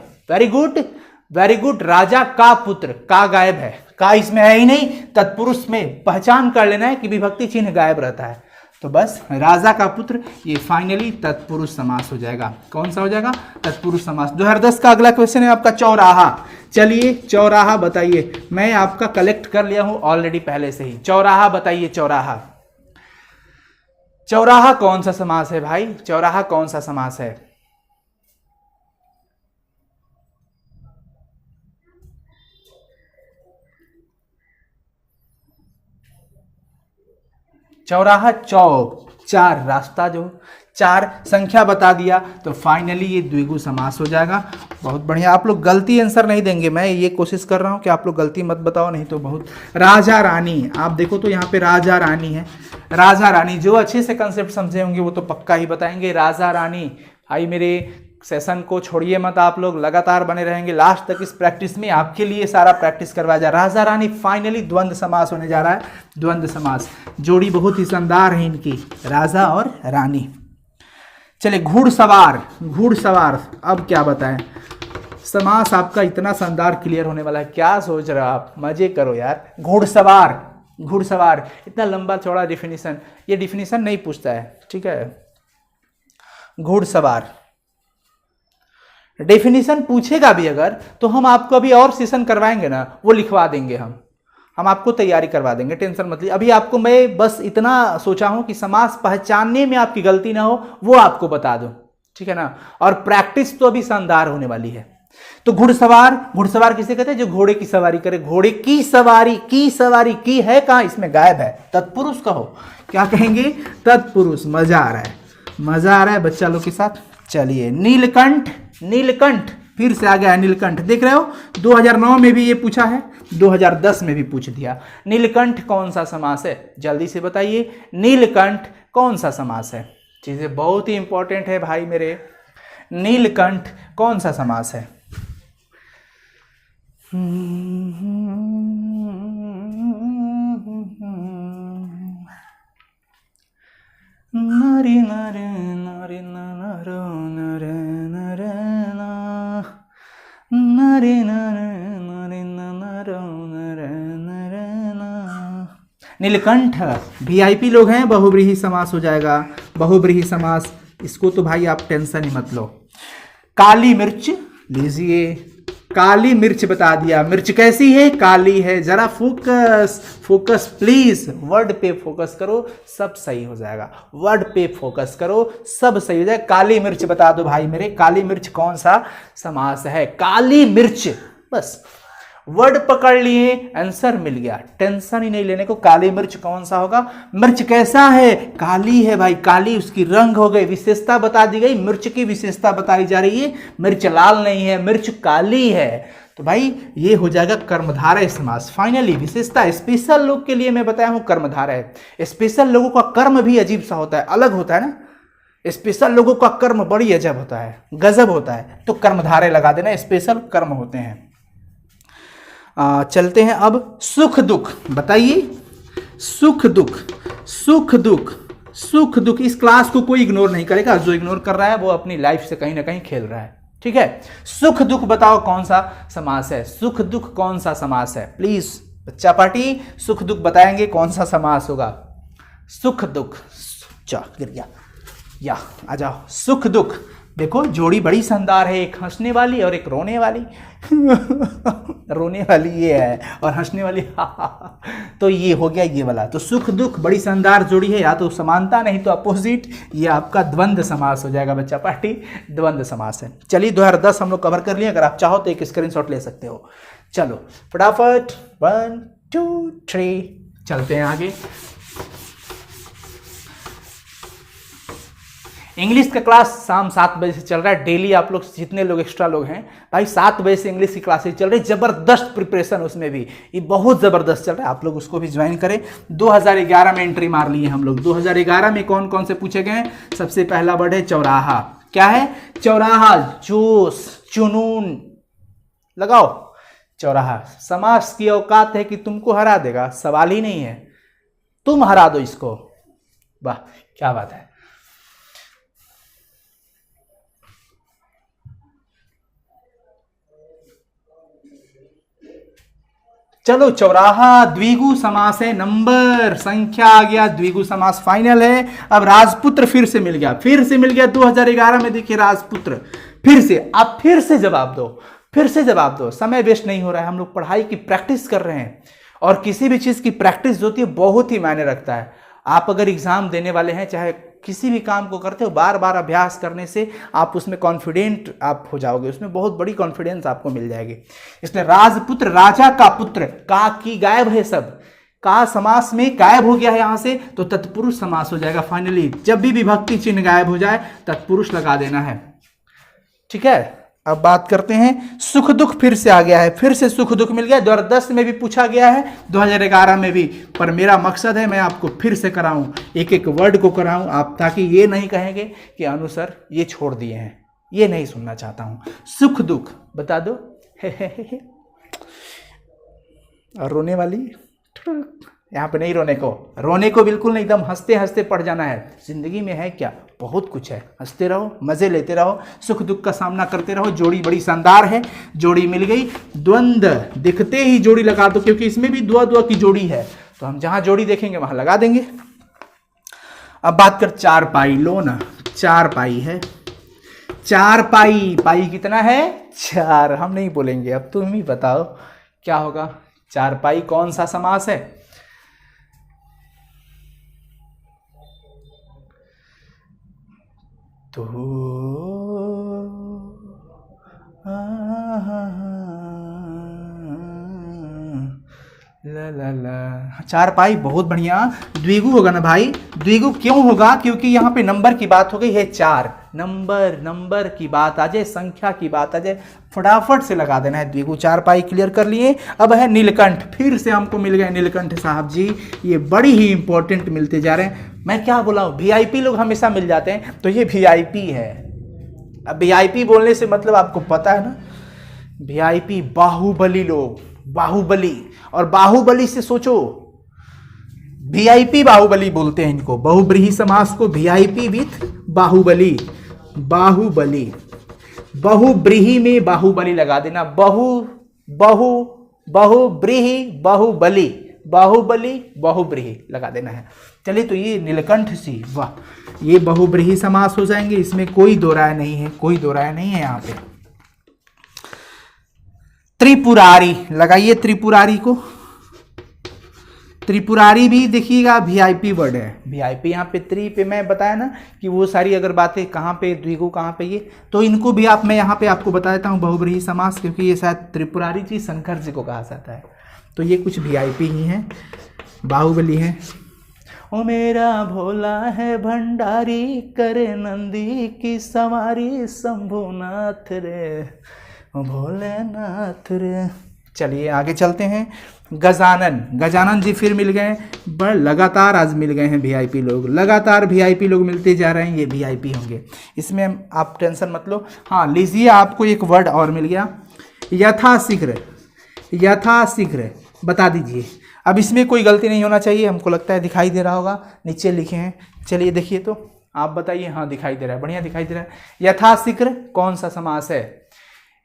A: वेरी गुड, राजा का पुत्र, का गायब है, का इसमें है ही नहीं, तत्पुरुष में पहचान कर लेना है कि विभक्ति चिन्ह गायब रहता है, तो बस राजा का पुत्र, ये फाइनली तत्पुरुष समास हो जाएगा। कौन सा हो जाएगा? तत्पुरुष समास। 2010 का अगला क्वेश्चन है आपका चौराहा। चलिए चौराहा बताइए, मैं आपका कलेक्ट कर लिया हूं ऑलरेडी पहले से ही। चौराहा बताइए, चौराहा कौन सा समास है भाई? चौराहा कौन सा समास है? चौराहा, चौक, 4 रास्ता, जो 4 संख्या बता दिया तो फाइनली ये द्विगु समास हो जाएगा। बहुत बढ़िया, आप लोग गलती आंसर नहीं देंगे, मैं ये कोशिश कर रहा हूँ कि आप लोग गलती मत बताओ, नहीं तो बहुत। राजा रानी, आप देखो तो यहाँ पे राजा रानी है, राजा रानी, जो अच्छे से कंसेप्ट समझे होंगे वो तो पक्का ही बताएंगे। राजा रानी भाई, मेरे सेशन को छोड़िए मत, आप लोग लगातार बने रहेंगे लास्ट तक इस प्रैक्टिस में, आपके लिए सारा प्रैक्टिस करवाया जा रहा है। राजा रानी फाइनली द्वंद्व समास होने जा रहा है, द्वंद्व समास। जोड़ी बहुत ही शानदार है इनकी, राजा और रानी। चलिए घुड़सवार, घुड़सवार अब क्या बताएं, समास आपका इतना शानदार क्लियर होने वाला है, क्या सोच रहे हो आप, मजे करो यार। घुड़सवार, घुड़सवार इतना लंबा चौड़ा डिफिनीशन, ये डिफिनीशन नहीं पूछता है, ठीक है। घुड़सवार डेफिनेशन पूछेगा भी अगर, तो हम आपको अभी और सेशन करवाएंगे ना, वो लिखवा देंगे हम आपको तैयारी करवा देंगे, टेंशन मत लीजिए। अभी आपको मैं बस इतना सोचा हूं कि समास पहचानने में आपकी गलती ना हो, वो आपको बता दूं, ठीक है ना। और प्रैक्टिस तो अभी शानदार होने वाली है। तो घुड़सवार, घुड़सवार किसे कहते हैं, जो घोड़े की सवारी करे। घोड़े की सवारी, की सवारी, की है कहां, इसमें गायब है, तत्पुरुष कहो, क्या कहेंगे, तत्पुरुष। मजा आ रहा है, मजा आ रहा है बच्चा लोग के साथ। चलिए नीलकंठ, नीलकंठ फिर से आ गया है नीलकंठ, देख रहे हो 2009 में भी ये पूछा है, 2010 में भी पूछ दिया। नीलकंठ कौन सा समास है, जल्दी से बताइए, नीलकंठ कौन सा समास है। चीजें बहुत ही इंपॉर्टेंट है भाई मेरे। नीलकंठ कौन सा समास है। नरे नरे नरे नरो नरे नरे नरे नरे नरे नरो नरे नरे ना। नीलकंठ वीआईपी लोग हैं, बहुब्रीहि समास हो जाएगा, बहुब्रीहि समास। इसको तो भाई आप टेंशन ही मत लो। काली मिर्च लीजिए, काली मिर्च बता दिया, मिर्च कैसी है, काली है। जरा फोकस, फोकस प्लीज, वर्ड पे फोकस करो, सब सही हो जाएगा। वर्ड पे फोकस करो, सब सही हो जाएगा। काली मिर्च बता दो भाई मेरे, काली मिर्च कौन सा समास है, काली मिर्च। बस वर्ड पकड़ लिए, आंसर मिल गया, टेंशन ही नहीं लेने को। काली मिर्च कौन सा होगा, मिर्च कैसा है, काली है भाई, काली उसकी रंग हो गई, विशेषता बता दी गई, मिर्च की विशेषता बताई जा रही है। मिर्च लाल नहीं है, मिर्च काली है, तो भाई ये हो जाएगा कर्मधारय समास। फाइनली विशेषता स्पेशल लोग के लिए मैं बताया हूं कर्मधारय। स्पेशल लोगों का कर्म भी अजीब सा होता है, अलग होता है ना। स्पेशल लोगों का कर्म बड़ी अजब होता है, गजब होता है, तो कर्मधारय लगा देना, स्पेशल कर्म होते हैं। चलते हैं अब सुख दुख, बताइए सुख दुख, सुख दुख, सुख दुख। इस क्लास को कोई इग्नोर नहीं करेगा, जो इग्नोर कर रहा है वो अपनी लाइफ से कहीं ना कहीं खेल रहा है, ठीक है। सुख दुख बताओ कौन सा समास है, सुख दुख कौन सा समास है, प्लीज बच्चा पार्टी सुख दुख बताएंगे कौन सा समास होगा। सुख दुख, जा गिर गया, या आ जाओ। सुख दुख देखो जोड़ी बड़ी शानदार है, एक हंसने वाली और एक रोने वाली। रोने वाली ये है और हंसने वाली तो ये हो गया ये वाला। तो सुख दुख बड़ी शानदार जोड़ी है, या तो समानता नहीं तो अपोजिट, ये आपका द्वंद्व समास हो जाएगा बच्चा पार्टी, द्वंद्व समास है। चलिए 2010 हम लोग कवर कर लिए, अगर आप चाहो तो एक स्क्रीनशॉट ले सकते हो। चलो फटाफट 1 2 3 चलते हैं आगे। इंग्लिश का क्लास शाम 7 बजे से चल रहा है डेली। आप लोग जितने लोग एक्स्ट्रा लोग हैं भाई 7 बजे से इंग्लिश की क्लासेस चल रही है, जबरदस्त प्रिपरेशन उसमें भी, ये बहुत जबरदस्त चल रहा है, आप लोग उसको भी ज्वाइन करें। 2011 में एंट्री मार ली है हम लोग। 2011 में कौन कौन से पूछे गए हैं, सबसे पहला वर्ड है चौराहा। क्या है, चौराहा, जोश जुनून, लगाओ चौराहा। समास की औकात है कि तुमको हरा देगा, सवाल ही नहीं है, तुम हरा दो इसको, वाह क्या बात है। चलो चौराहा द्विगु समास है, नंबर संख्या आ गया, द्विगु समास फाइनल है। अब राजपुत्र फिर से मिल गया, फिर से मिल गया 2011 में। देखिए राजपुत्र फिर से, आप फिर से जवाब दो, फिर से जवाब दो, समय वेस्ट नहीं हो रहा है, हम लोग पढ़ाई की प्रैक्टिस कर रहे हैं और किसी भी चीज की प्रैक्टिस जो होती है बहुत ही मायने रखता है। आप अगर एग्जाम देने वाले हैं, चाहे किसी भी काम को करते हो, बार बार अभ्यास करने से आप उसमें कॉन्फिडेंट आप हो जाओगे, उसमें बहुत बड़ी कॉन्फिडेंस आपको मिल जाएगी। इसलिए राजपुत्र, राजा का पुत्र, का की गायब है, सब का समास में गायब हो गया है यहां से, तो तत्पुरुष समास हो जाएगा फाइनली। जब भी विभक्ति चिन्ह गायब हो जाए तत्पुरुष लगा देना है, ठीक है। अब बात करते हैं सुख दुख, फिर से आ गया है, फिर से सुख दुख मिल गया। 2010 में भी पूछा गया है, 2011 में भी, पर मेरा मकसद है मैं आपको फिर से कराऊं, एक एक वर्ड को कराऊं आप, ताकि ये नहीं कहेंगे कि अनु सर ये छोड़ दिए हैं, ये नहीं सुनना चाहता हूं। सुख दुख बता दो। और रोने वाली यहाँ पे नहीं रोने को बिल्कुल नहीं, एकदम हंसते हंसते पढ़ जाना है। जिंदगी में है क्या, बहुत कुछ है, हंसते रहो, मजे लेते रहो, सुख दुख का सामना करते रहो। जोड़ी बड़ी शानदार है, जोड़ी मिल गई। द्वंद्व दिखते ही जोड़ी लगा दो, क्योंकि इसमें भी दुआ दुआ की जोड़ी है, तो हम जहां जोड़ी देखेंगे वहां लगा देंगे। अब बात कर चार पाई, लो ना, चार पाई है, चार पाई, पाई कितना है 4, हम नहीं बोलेंगे, अब तुम ही बताओ क्या होगा। चार पाई कौन सा समास है? तो ला ला ला, चार पाई, बहुत बढ़िया। द्विगु होगा ना भाई, द्विगु क्यों होगा? क्योंकि यहाँ पे नंबर की बात हो गई है, 4 नंबर की बात आ जाए, संख्या की बात आ जाए, फटाफट से लगा देना है द्विगु। चार पाई क्लियर कर लिए। अब है नीलकंठ, फिर से हमको मिल गए नीलकंठ साहब जी, ये बड़ी ही इंपॉर्टेंट मिलते जा रहे हैं। मैं क्या बोला हूँ, वीआईपी लोग हमेशा मिल जाते हैं, तो ये वीआईपी है। अब वीआईपी बोलने से मतलब आपको पता है ना, वीआईपी बाहुबली लोग, बाहुबली, और बाहुबली से सोचो, वीआईपी बाहुबली बोलते हैं इनको, बहुब्रीहि समास को वीआईपी विथ बाहुबली, बाहुबली, बहुब्रीहि में बाहुबली लगा देना, बहुब्रीहि बाहुबली, बाहुबली बहुब्रीहि लगा देना है। चलिए, तो ये नीलकंठ सी, वाह, ये बहुब्रीहि समास हो जाएंगे, इसमें कोई दो राय नहीं है, कोई दो राय नहीं है यहाँ पे। त्रिपुरारी लगाइए, त्रिपुरारी को, त्रिपुरारी भी देखिएगा वीआईपी वर्ड है। वीआईपी यहाँ पे त्रि पे मैं बताया ना कि वो सारी अगर बातें कहाँ पे, द्विगु कहाँ पे, ये तो इनको भी मैं यहाँ पे आपको बता देता हूँ बहुब्रीहि समास, क्योंकि ये शायद त्रिपुरारी जी शंकर जी को कहा जाता है, तो ये कुछ वीआईपी ही हैं, बाहुबली हैं। ओ मेरा भोला है भंडारी, करे नंदी की सवारी, शंभुनाथ रे, ओ भोलेनाथ रे। चलिए आगे चलते हैं। गजानन, गजानन जी फिर मिल गए, बड़ लगातार आज मिल गए हैं वीआईपी लोग, लगातार वीआईपी लोग मिलते जा रहे हैं, ये वीआईपी होंगे, इसमें आप टेंशन मत लो। हाँ लीजिए, आपको एक वर्ड और मिल गया, यथाशीघ्र, यथाशीघ्र बता दीजिए। अब इसमें कोई गलती नहीं होना चाहिए, हमको लगता है दिखाई दे रहा होगा, नीचे लिखे हैं, चलिए देखिए तो आप बताइए। हाँ दिखाई दे रहा है, बढ़िया दिखाई दे रहा है। यथाशीघ्र कौन सा समास है?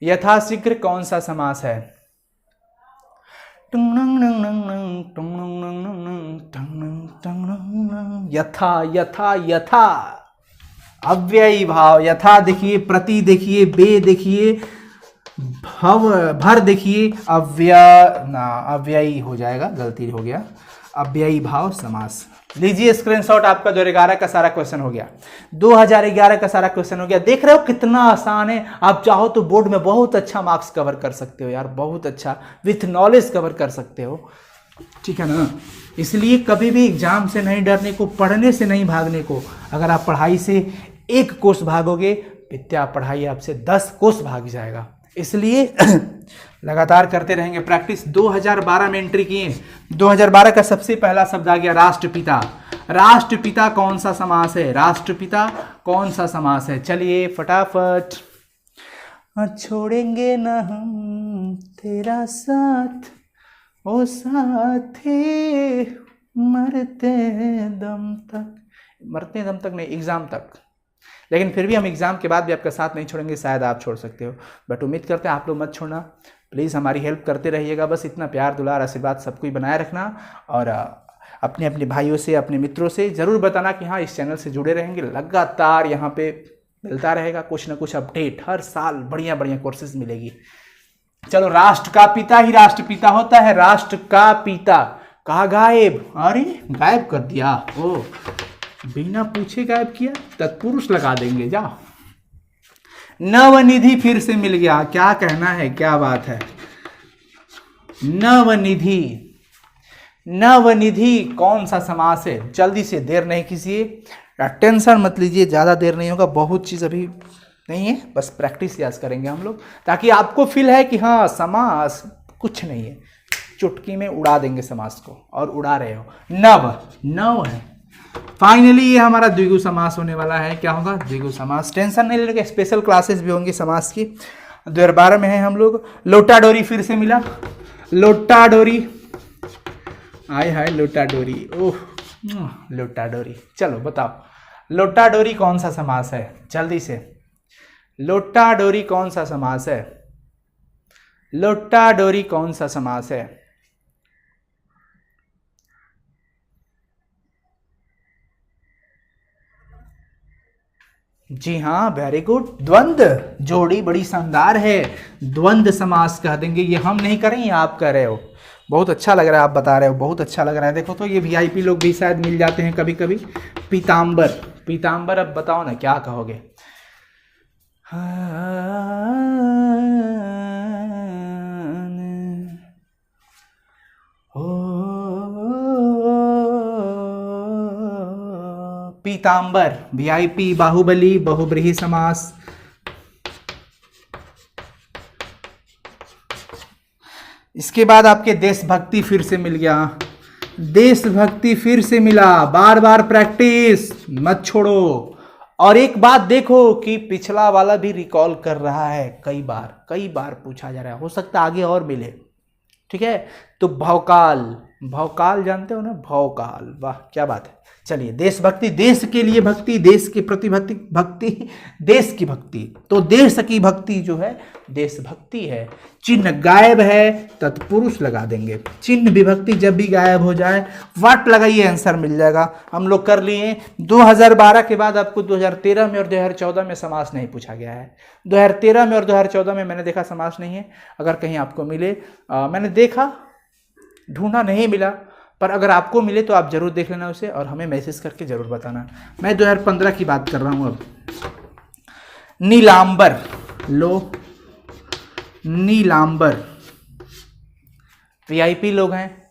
A: यथाशीघ्र कौन सा समास है? यथा, यथा, यथा, अव्ययी भाव, यथा देखिए, प्रति देखिए, बे देखिए, भव, भर देखिए, अव्ययी हो जाएगा, गलती हो गया, अव्ययी भाव समास। लीजिए स्क्रीनशॉट, आपका 2011 का सारा क्वेश्चन हो गया, 2011 का सारा क्वेश्चन हो गया। देख रहे हो कितना आसान है, आप चाहो तो बोर्ड में बहुत अच्छा मार्क्स कवर कर सकते हो यार, बहुत अच्छा विथ नॉलेज कवर कर सकते हो, ठीक है ना। इसलिए कभी भी एग्जाम से नहीं डरने को, पढ़ने से नहीं भागने को। अगर आप पढ़ाई से 1 कोस भागोगे, विद्या पढ़ाई आपसे 10 कोस भाग जाएगा। इसलिए लगातार करते रहेंगे प्रैक्टिस। 2012 में एंट्री किए, 2012 का सबसे पहला शब्द आ गया राष्ट्रपिता। राष्ट्रपिता कौन सा समास है? राष्ट्रपिता कौन सा समास है? चलिए फटाफट। छोड़ेंगे न हम तेरा साथ, ओ साथी, मरते दम तक, मरते दम तक नहीं, एग्जाम तक। लेकिन फिर भी हम एग्जाम के बाद भी आपका साथ नहीं छोड़ेंगे, शायद आप छोड़ सकते हो, बट उम्मीद करते हैं आप लोग मत छोड़ना। प्लीज़ हमारी हेल्प करते रहिएगा, बस इतना प्यार दुलार आशीर्वाद सबको ही बनाए रखना, और अपने अपने भाइयों से, अपने मित्रों से ज़रूर बताना कि हाँ इस चैनल से जुड़े रहेंगे। लगातार यहाँ पे मिलता रहेगा कुछ ना कुछ अपडेट, हर साल बढ़िया बढ़िया कोर्सेज मिलेगी। चलो, राष्ट्र का पिता ही राष्ट्रपिता होता है। राष्ट्र का पिता कहाँ गायब? अरे गायब कर दिया, ओ बिना पूछे गायब किया, तत्पुरुष लगा देंगे, जाओ। नवनिधि फिर से मिल गया, क्या कहना है, क्या बात है। नवनिधि, नवनिधि कौन सा समास है? जल्दी से, देर नहीं कीजिए, टेंशन मत लीजिए, ज़्यादा देर नहीं होगा, बहुत चीज़ अभी नहीं है, बस प्रैक्टिस याद करेंगे हम लोग, ताकि आपको फील है कि हाँ समास कुछ नहीं है, चुटकी में उड़ा देंगे समास को, और उड़ा रहे हो। नव, नव है। फाइनली ये हमारा द्विगु समास होने वाला है। क्या होगा? द्विगु समास। टेंशन नहीं लेने, स्पेशल क्लासेस भी होंगी समास की। 2012 में है हम लोग। लोटा डोरी फिर से मिला, लोटा डोरी, आय हाय लोटा डोरी, ओह लोटा डोरी। चलो बताओ लोटा डोरी कौन सा समास है, जल्दी से। लोटा डोरी कौन सा समास है? लोटा डोरी कौन सा समास है? जी हाँ, वेरी गुड। द्वंद्व जोड़ी बड़ी शानदार है, द्वंद्व समास कह देंगे। ये हम नहीं करें, आप कह रहे हो। बहुत अच्छा लग रहा है, आप बता रहे हो, बहुत अच्छा लग रहा है। देखो तो ये वीआईपी लोग भी शायद मिल जाते हैं कभी कभी। पीताम्बर, पीताम्बर, अब बताओ ना क्या कहोगे? पीताम्बर, वीआईपी, बाहुबली, बहुब्रीहि समास। इसके बाद आपके देशभक्ति फिर से मिल गया, देशभक्ति फिर से मिला। बार बार प्रैक्टिस मत छोड़ो। और एक बात देखो कि पिछला वाला भी रिकॉल कर रहा है, कई बार पूछा जा रहा है, हो सकता है आगे और मिले। ठीक है, तो भौकाल, भौकाल जानते हो ना, भौकाल, वाह क्या बात है। चलिए, देशभक्ति, देश के लिए भक्ति, देश के प्रति भक्ति, भक्ति देश की भक्ति, तो देश की भक्ति जो है देशभक्ति है। चिन्ह गायब है, तत्पुरुष लगा देंगे। चिन्ह विभक्ति जब भी गायब हो जाए वाट लगाइए, आंसर मिल जाएगा। हम लोग कर लिए। 2012 के बाद आपको 2013 में और 2014 में समास नहीं पूछा गया है। 2013 में और 2014 में मैंने देखा समास नहीं है। अगर कहीं आपको मिले, मैंने देखा, ढूंढा, नहीं मिला, पर अगर आपको मिले तो आप जरूर देख लेना उसे और हमें मैसेज करके जरूर बताना। मैं 2015 की बात कर रहा हूं अब। नीलांबर, लो नीलांबर, वीआईपी लोग हैं।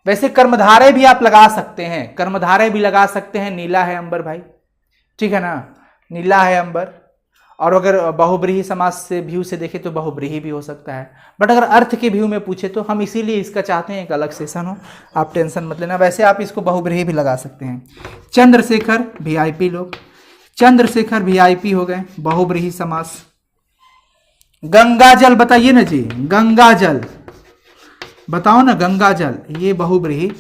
A: वैसे कर्मधारय भी आप लगा सकते हैं, कर्मधारय भी लगा सकते हैं। नीला है अंबर भाई, ठीक है ना, नीला है अंबर। और अगर बहुब्रीहि समास से व्यू से देखें तो बहुब्रीहि भी हो सकता है, बट अगर अर्थ के व्यू में पूछे तो हम इसीलिए इसका चाहते हैं एक अलग सेशन हो, आप टेंशन मत लेना। वैसे आप इसको बहुब्रीहि भी लगा सकते हैं। चंद्रशेखर, वीआईपी लोग, चंद्रशेखर वीआईपी हो गए, बहुब्रीहि समास। गंगाजल बताइए ना जी, गंगाजल बताओ ना, गंगाजल, ये बहुब्रीहि।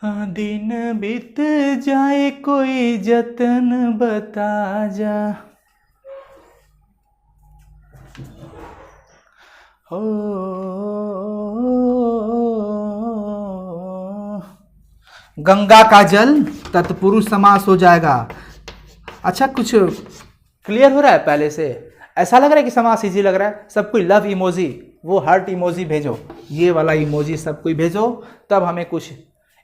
A: दिन बीत जाए कोई जतन बता जा, हो गंगा का जल तत्पुरुष समास हो जाएगा। अच्छा, कुछ क्लियर हो रहा है पहले से? ऐसा लग रहा है कि समास इजी लग रहा है? सब कोई लव इमोजी, वो हार्ट इमोजी भेजो, ये वाला इमोजी सब कोई भेजो, तब हमें कुछ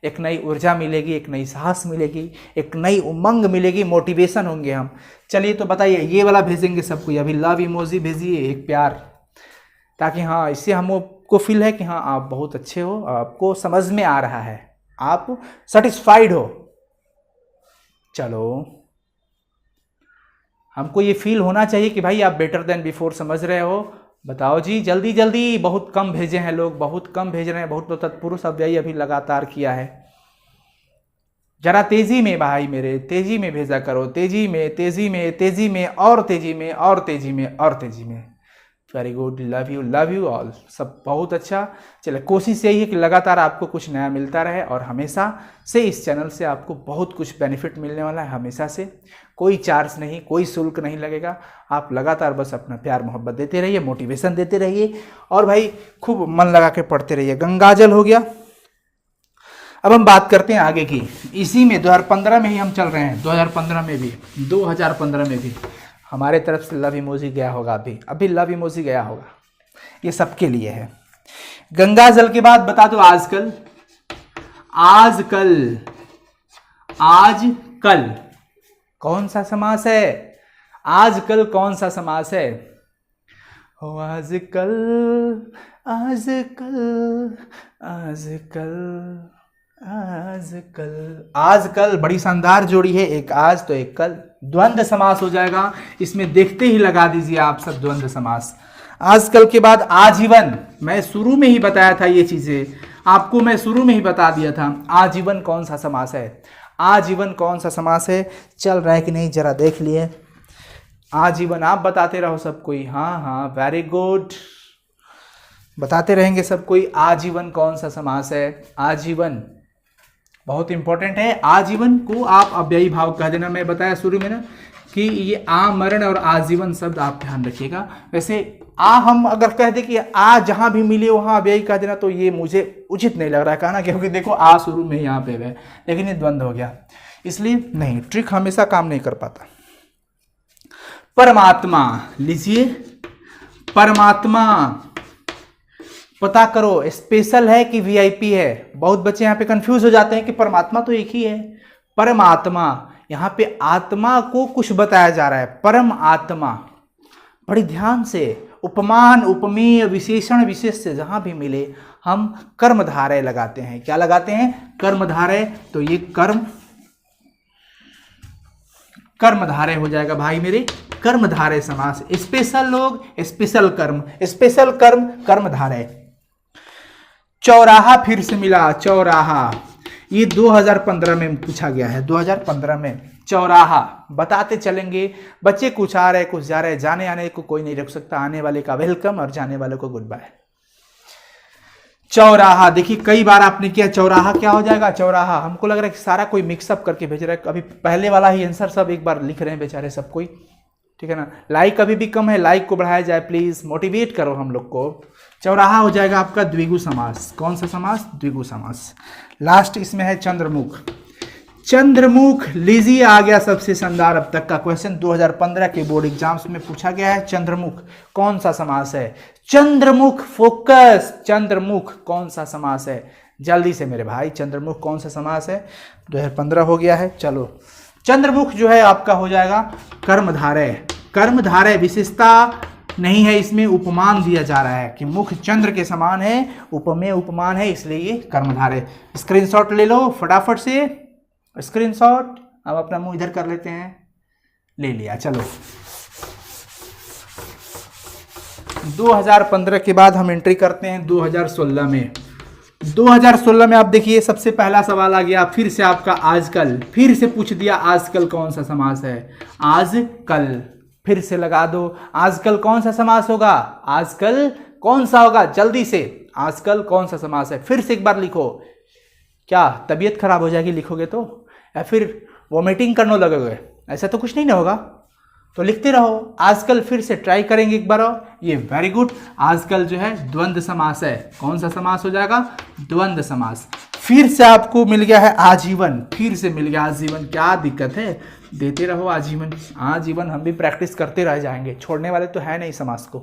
A: एक नई ऊर्जा मिलेगी, एक नई साहस मिलेगी, एक नई उमंग मिलेगी, मोटिवेशन होंगे हम। चलिए तो बताइए, ये वाला भेजेंगे सब कोई, अभी लव इमोजी भेजिए, एक प्यार, ताकि हाँ इससे हमको फील है कि हाँ आप बहुत अच्छे हो, आपको समझ में आ रहा है, आप सेटिस्फाइड हो। चलो, हमको ये फील होना चाहिए कि भाई आप बेटर देन बिफोर समझ रहे हो। बताओ जी, जल्दी जल्दी, बहुत कम भेजे हैं लोग, बहुत कम भेज रहे हैं। बहुत तो तत्पुरुष अव्ययी अभी लगातार किया है। जरा तेजी में भाई मेरे, तेजी में भेजा करो, तेजी में, तेजी में, तेजी में, और तेजी में, और तेजी में, और तेजी में। Very good, love you all, सब बहुत अच्छा। चलिए, कोशिश यही है कि लगातार आपको कुछ नया मिलता रहे, और हमेशा से इस चैनल से आपको बहुत कुछ बेनिफिट मिलने वाला है, हमेशा से। कोई चार्ज नहीं, कोई शुल्क नहीं लगेगा। आप लगातार बस अपना प्यार मोहब्बत देते रहिए, मोटिवेशन देते रहिए, और भाई खूब मन लगा के पढ़ते रहिए। गंगाजल हो गया। अब हम बात करते हैं आगे की। इसी में 2015 में ही हम चल रहे हैं, 2015 में भी हमारे तरफ से लव इमोजी गया होगा, अभी लव इमोजी गया होगा, ये सबके लिए है। गंगाजल के बाद बता दो आजकल, आजकल कौन सा समास है? आजकल कौन सा समास है? हो आजकल, आजकल, आजकल, आजकल, आजकल बड़ी शानदार जोड़ी है, एक आज तो एक कल, द्वंद्व समास हो जाएगा। इसमें देखते ही लगा दीजिए आप सब द्वंद्व समास। आजकल के बाद आजीवन, मैं शुरू में ही बताया था, ये चीजें आपको मैं शुरू में ही बता दिया था। आजीवन कौन सा समास है? आजीवन कौन सा समास है? चल रहा है कि नहीं जरा देख लिए। आजीवन, आप बताते रहो सब कोई। हाँ हाँ, वेरी गुड, बताते रहेंगे सब कोई। आजीवन कौन सा समास है? आजीवन बहुत इंपॉर्टेंट है। आजीवन को आप अव्ययी भाव कह देना। मैं बताया शुरू में ना कि ये आमरण और आजीवन शब्द आप ध्यान रखिएगा। वैसे हम अगर कह दे कि जहां भी मिले वहां अव्ययी कह देना, तो ये मुझे उचित नहीं लग रहा है कहना, क्योंकि देखो शुरू में यहाँ पे है, लेकिन ये द्वंद्व हो गया, इसलिए नहीं, ट्रिक हमेशा काम नहीं कर पाता। परमात्मा लीजिए, परमात्मा पता करो स्पेशल है कि वीआईपी है। बहुत बच्चे यहाँ पे कंफ्यूज हो जाते हैं कि परमात्मा तो एक ही है। परमात्मा, यहाँ पे आत्मा को कुछ बताया जा रहा है। परम आत्मा, बड़ी ध्यान से, उपमान उपमेय विशेषण विशेष से जहां भी मिले हम कर्मधारय लगाते हैं। क्या लगाते हैं? कर्मधारय। तो ये कर्मधारय हो जाएगा भाई मेरे, कर्मधारय समास। स्पेशल लोग स्पेशल कर्म, स्पेशल कर्म कर्मधारय। चौराहा फिर से मिला, चौराहा, ये 2015 में पूछा गया है। 2015 में चौराहा बताते चलेंगे। बच्चे कुछ आ रहे कुछ जा रहे, जाने आने को कोई नहीं रोक सकता। आने वाले का वेलकम और जाने वाले को गुड बाय। चौराहा, देखिए कई बार आपने किया, चौराहा क्या हो जाएगा? चौराहा। हमको लग रहा है कि सारा कोई मिक्सअप करके भेज रहा है। अभी पहले वाला ही आंसर सब एक बार लिख रहे हैं बेचारे सब कोई, ठीक है ना। लाइक अभी भी कम है, लाइक को बढ़ाया जाए प्लीज, मोटिवेट करो हम लोग को। चौराहा हो जाएगा आपका द्विगु समास। कौन सा समास? द्विगु समास। लास्ट इसमें है चंद्रमुख। चंद्रमुख लीजिए, आ गया सबसे शानदार अब तक का क्वेश्चन, 2015 के बोर्ड एग्जाम्स में पूछा गया है। चंद्रमुख कौन सा समास है? चंद्रमुख, फोकस, चंद्रमुख कौन सा समास है? जल्दी से मेरे भाई, चंद्रमुख कौन सा समास है? 2015 हो गया है। चलो, चंद्रमुख जो है आपका हो जाएगा कर्मधारय। कर्मधारय विशेषता नहीं है, इसमें उपमान दिया जा रहा है कि मुख चंद्र के समान है, उपमेय उपमान है, इसलिए ये कर्मधारय। स्क्रीनशॉट ले लो फटाफट से, स्क्रीनशॉट। अब अपना मुंह इधर कर लेते हैं, ले लिया। चलो, 2015 के बाद हम एंट्री करते हैं 2016 में। 2016 में आप देखिए सबसे पहला सवाल आ गया फिर से आपका आजकल, फिर से पूछ दिया आजकल कौन सा समास है? आजकल, फिर से लगा दो, आजकल कौन सा समास होगा? आजकल कौन सा होगा? जल्दी से, आजकल कौन सा समास है? फिर से एक बार लिखो। क्या तबीयत खराब हो जाएगी लिखोगे तो, या फिर वॉमिटिंग करने लगोगे? ऐसा तो कुछ नहीं ना होगा, तो लिखते रहो। आजकल फिर से ट्राई करेंगे एक बार और, ये वेरी गुड। आजकल जो है द्वंद्व समास है। कौन सा समास हो जाएगा? द्वंद्व समास। फिर से आपको मिल गया है आजीवन, फिर से मिल गया आजीवन। क्या दिक्कत है? देते रहो आजीवन, आजीवन हम भी प्रैक्टिस करते रह जाएंगे, छोड़ने वाले तो है नहीं समास को।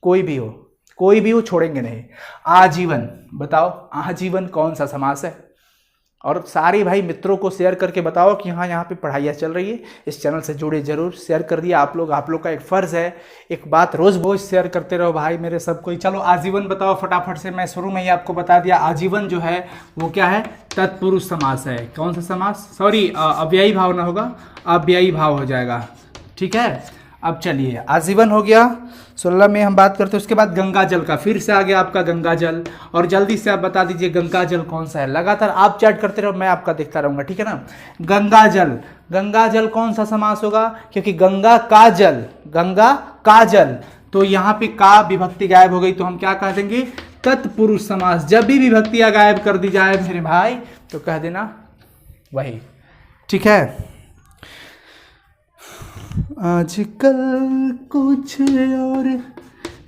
A: कोई भी हो छोड़ेंगे नहीं। आजीवन, बताओ आजीवन कौन सा समास है? और सारे भाई मित्रों को शेयर करके बताओ कि हाँ यहाँ पे पढ़ाइयाँ चल रही है, इस चैनल से जुड़े। जरूर शेयर कर दिया आप लोग का एक फ़र्ज़ है, एक बात रोज़ रोज शेयर करते रहो भाई मेरे सब कोई। चलो आजीवन बताओ फटाफट से। मैं शुरू में ही आपको बता दिया, आजीवन जो है वो क्या है? तत्पुरुष समास है। कौन सा समास? सॉरी, अव्ययी भाव ना होगा, अव्ययी भाव हो जाएगा, ठीक है। अब चलिए, आजीवन हो गया 16 में हम बात करते हैं। उसके बाद गंगा जल का, फिर से आ गया आपका गंगा जल। और जल्दी से आप बता दीजिए गंगा जल कौन सा है? लगातार आप चैट करते रहो, मैं आपका देखता रहूंगा, ठीक है ना। गंगा जल, गंगा जल कौन सा समास होगा? क्योंकि गंगा का जल, गंगा का जल, तो यहाँ पे का विभक्ति गायब हो गई, तो हम क्या कह देंगे? तत्पुरुष समास। जब भी विभक्तियां गायब कर दी जाए मेरे भाई तो कह देना वही, ठीक है। आजकल कुछ और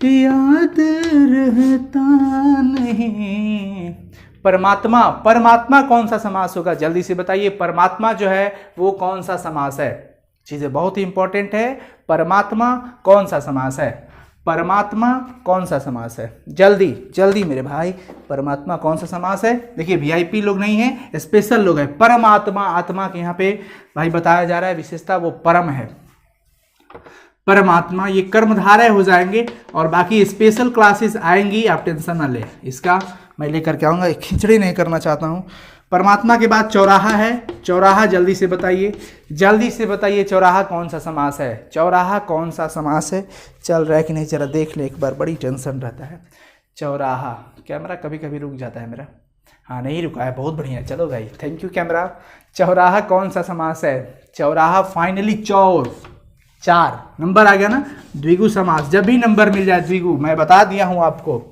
A: याद रहता नहीं। परमात्मा, परमात्मा कौन सा समास होगा? जल्दी से बताइए, परमात्मा जो है वो कौन सा समास है? चीजें बहुत ही इंपॉर्टेंट है। परमात्मा कौन सा समास है? परमात्मा कौन सा समास है? जल्दी जल्दी मेरे भाई, परमात्मा कौन सा समास है? देखिए वीआईपी लोग नहीं है, स्पेशल लोग है। परमात्मा, आत्मा के यहाँ पे भाई बताया जा रहा है विशेषता, वो परम है। परमात्मा, ये कर्मधारय हो जाएंगे। और बाकी स्पेशल क्लासेस आएंगी, आप टेंशन ना ले, इसका मैं लेकर के आऊँगा, खिचड़ी नहीं करना चाहता हूँ। परमात्मा के बाद चौराहा है। चौराहा जल्दी से बताइए, जल्दी से बताइए, चौराहा कौन सा समास है? चौराहा कौन सा समास है? चल रहा है कि नहीं जरा देख ले एक बार, बड़ी टेंशन रहता है। चौराहा, कैमरा कभी कभी रुक जाता है मेरा, हाँ नहीं रुका है, बहुत बढ़िया। चलो भाई, थैंक यू कैमरा। चौराहा कौन सा समास है? चौराहा फाइनली चौर, 4 नंबर आ गया ना। द्विगु समास, जब भी नंबर मिल जाए द्विगु, मैं बता दिया हूं आपको,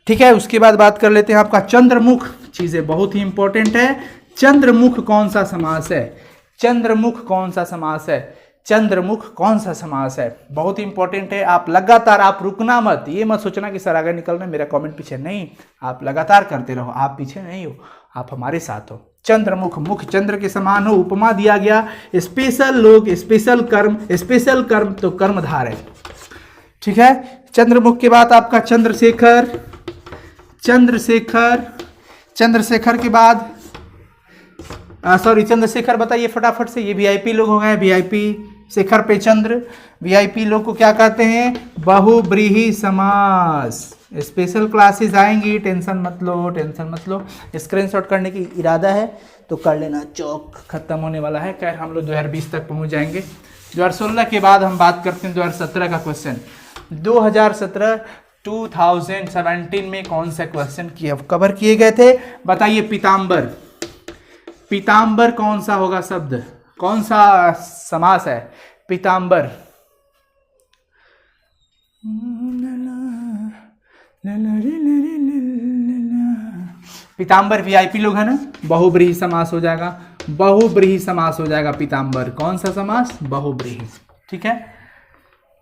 A: ठीक है। उसके बाद बात कर लेते हैं आपका चंद्रमुख, चीजें बहुत ही इंपॉर्टेंट है। चंद्रमुख कौन सा समास है? चंद्रमुख कौन सा समास है? चंद्रमुख कौन सा समास है? बहुत इंपॉर्टेंट है। आप लगातार, आप रुकना मत, ये मत सोचना कि सर आगे निकलना मेरा कमेंट पीछे, नहीं, आप लगातार करते रहो, आप पीछे नहीं हो, आप हमारे साथ हो। चंद्रमुख, मुख चंद्र के समान हो, उपमा दिया गया, स्पेशल लोग, स्पेशल कर्म तो कर्मधार है, ठीक है। चंद्रमुख के बाद आपका चंद्रशेखर, चंद्रशेखर के बाद सॉरी चंद्रशेखर बताइए फटाफट से, ये वीआईपी लोग हो गए, वीआईपी शेखर पे चंद्र, वीआईपी लोग को क्या कहते हैं? बहुब्रीहि समास। स्पेशल क्लासेस आएंगी, टेंशन मत लो। स्क्रीनशॉट करने की इरादा है तो कर लेना, चौक खत्म होने वाला है। खैर हम लोग 2020 तक पहुंच जाएंगे। 2016 के बाद हम बात करते हैं 2017 का क्वेश्चन। 2017 में कौन सा क्वेश्चन कवर किए गए थे बताइए? पीताम्बर, पीताम्बर कौन सा होगा शब्द, कौन सा समास है? पीताम्बर, पीताम्बर वीआईपी लोग है ना, बहुब्रीहि समास हो जाएगा, बहुब्रीहि समास हो जाएगा पीताम्बर। कौन सा समास? बहुब्रीहि, ठीक है।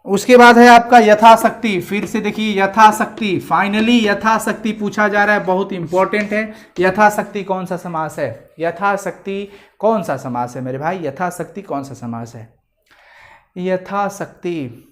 A: उसके बाद है आपका यथाशक्ति, फिर से देखिए यथाशक्ति, फाइनली यथाशक्ति पूछा जा रहा है, बहुत इंपॉर्टेंट है। यथाशक्ति कौन सा समास है? यथाशक्ति कौन सा समास है मेरे भाई? यथाशक्ति कौन सा समास है? यथाशक्ति